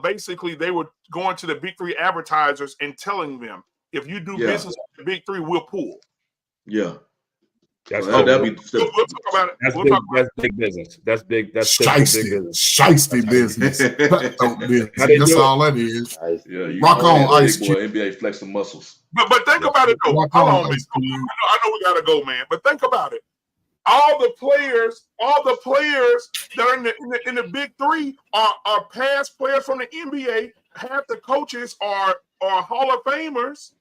basically they were going to the Big Three advertisers and telling them if you do business with the Big Three, we'll pull. Yeah. That's we'll talk about it. That's big business. That's big. That's big business. Shiesty business. That's all that is. Yeah, rock on, Ice Cube. NBA flex the muscles. But think about it though. Hold on, man. I know we gotta go, man. But think about it. All the players that are in the Big Three are past players from the NBA. Half the coaches are Hall of Famers.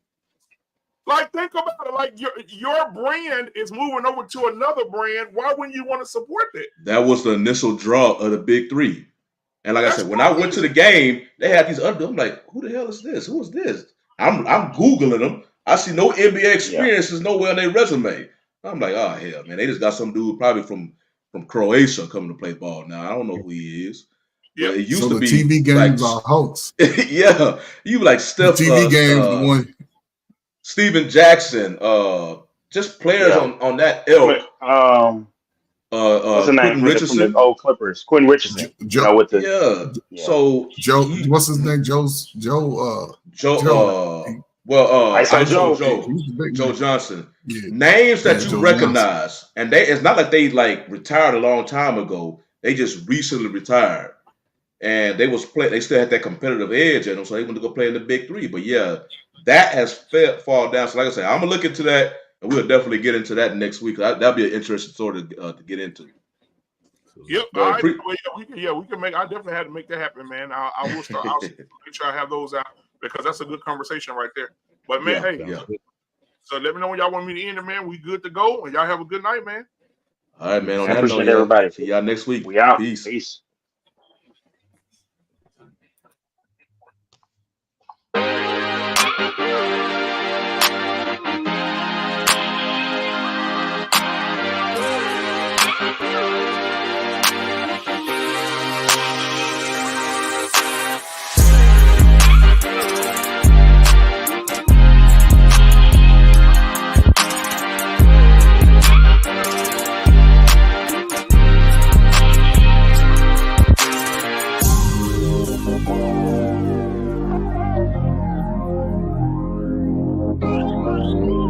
Like, think about it. Like, your brand is moving over to another brand. Why wouldn't you want to support that? That was the initial draw of the Big Three. And like I said, when I went to the game, they had these other. I'm like, who the hell is this? Who is this? I'm Googling them. I see no NBA experiences nowhere on their resume. I'm like, oh, hell, man. They just got some dude probably from Croatia coming to play ball now. I don't know who he is. Yeah, it used to be TV games are hoax. Yeah, you like Steph. The TV games, the one. Steven Jackson, just players Yeah. on that ilk. What's the name Quentin from Richardson. the old Clippers? Quentin Richardson. You know, with the Yeah. So Joe, he- what's his name? Joe. ISO Joe. He's the big Joe man. Johnson. Yeah. Names that Yeah, you Joe recognize, and it's not like they like retired a long time ago. They just recently retired, and they still had that competitive edge in them, so they went to go play in the Big Three. But yeah, that has fallen down. So like I said, I'm gonna look into that, and we'll definitely get into that next week. That'll be an interesting story to get into. Yep. But All right. Well, we can make. I definitely had to make that happen, man. I will start. I'll make sure I have those out because that's a good conversation right there. But man, Yeah. so let me know when y'all want me to end it, man. We good to go, and y'all have a good night, man. All right, man. On I that appreciate note, everybody. see y'all next week. We out. Peace. Peace. Thank you.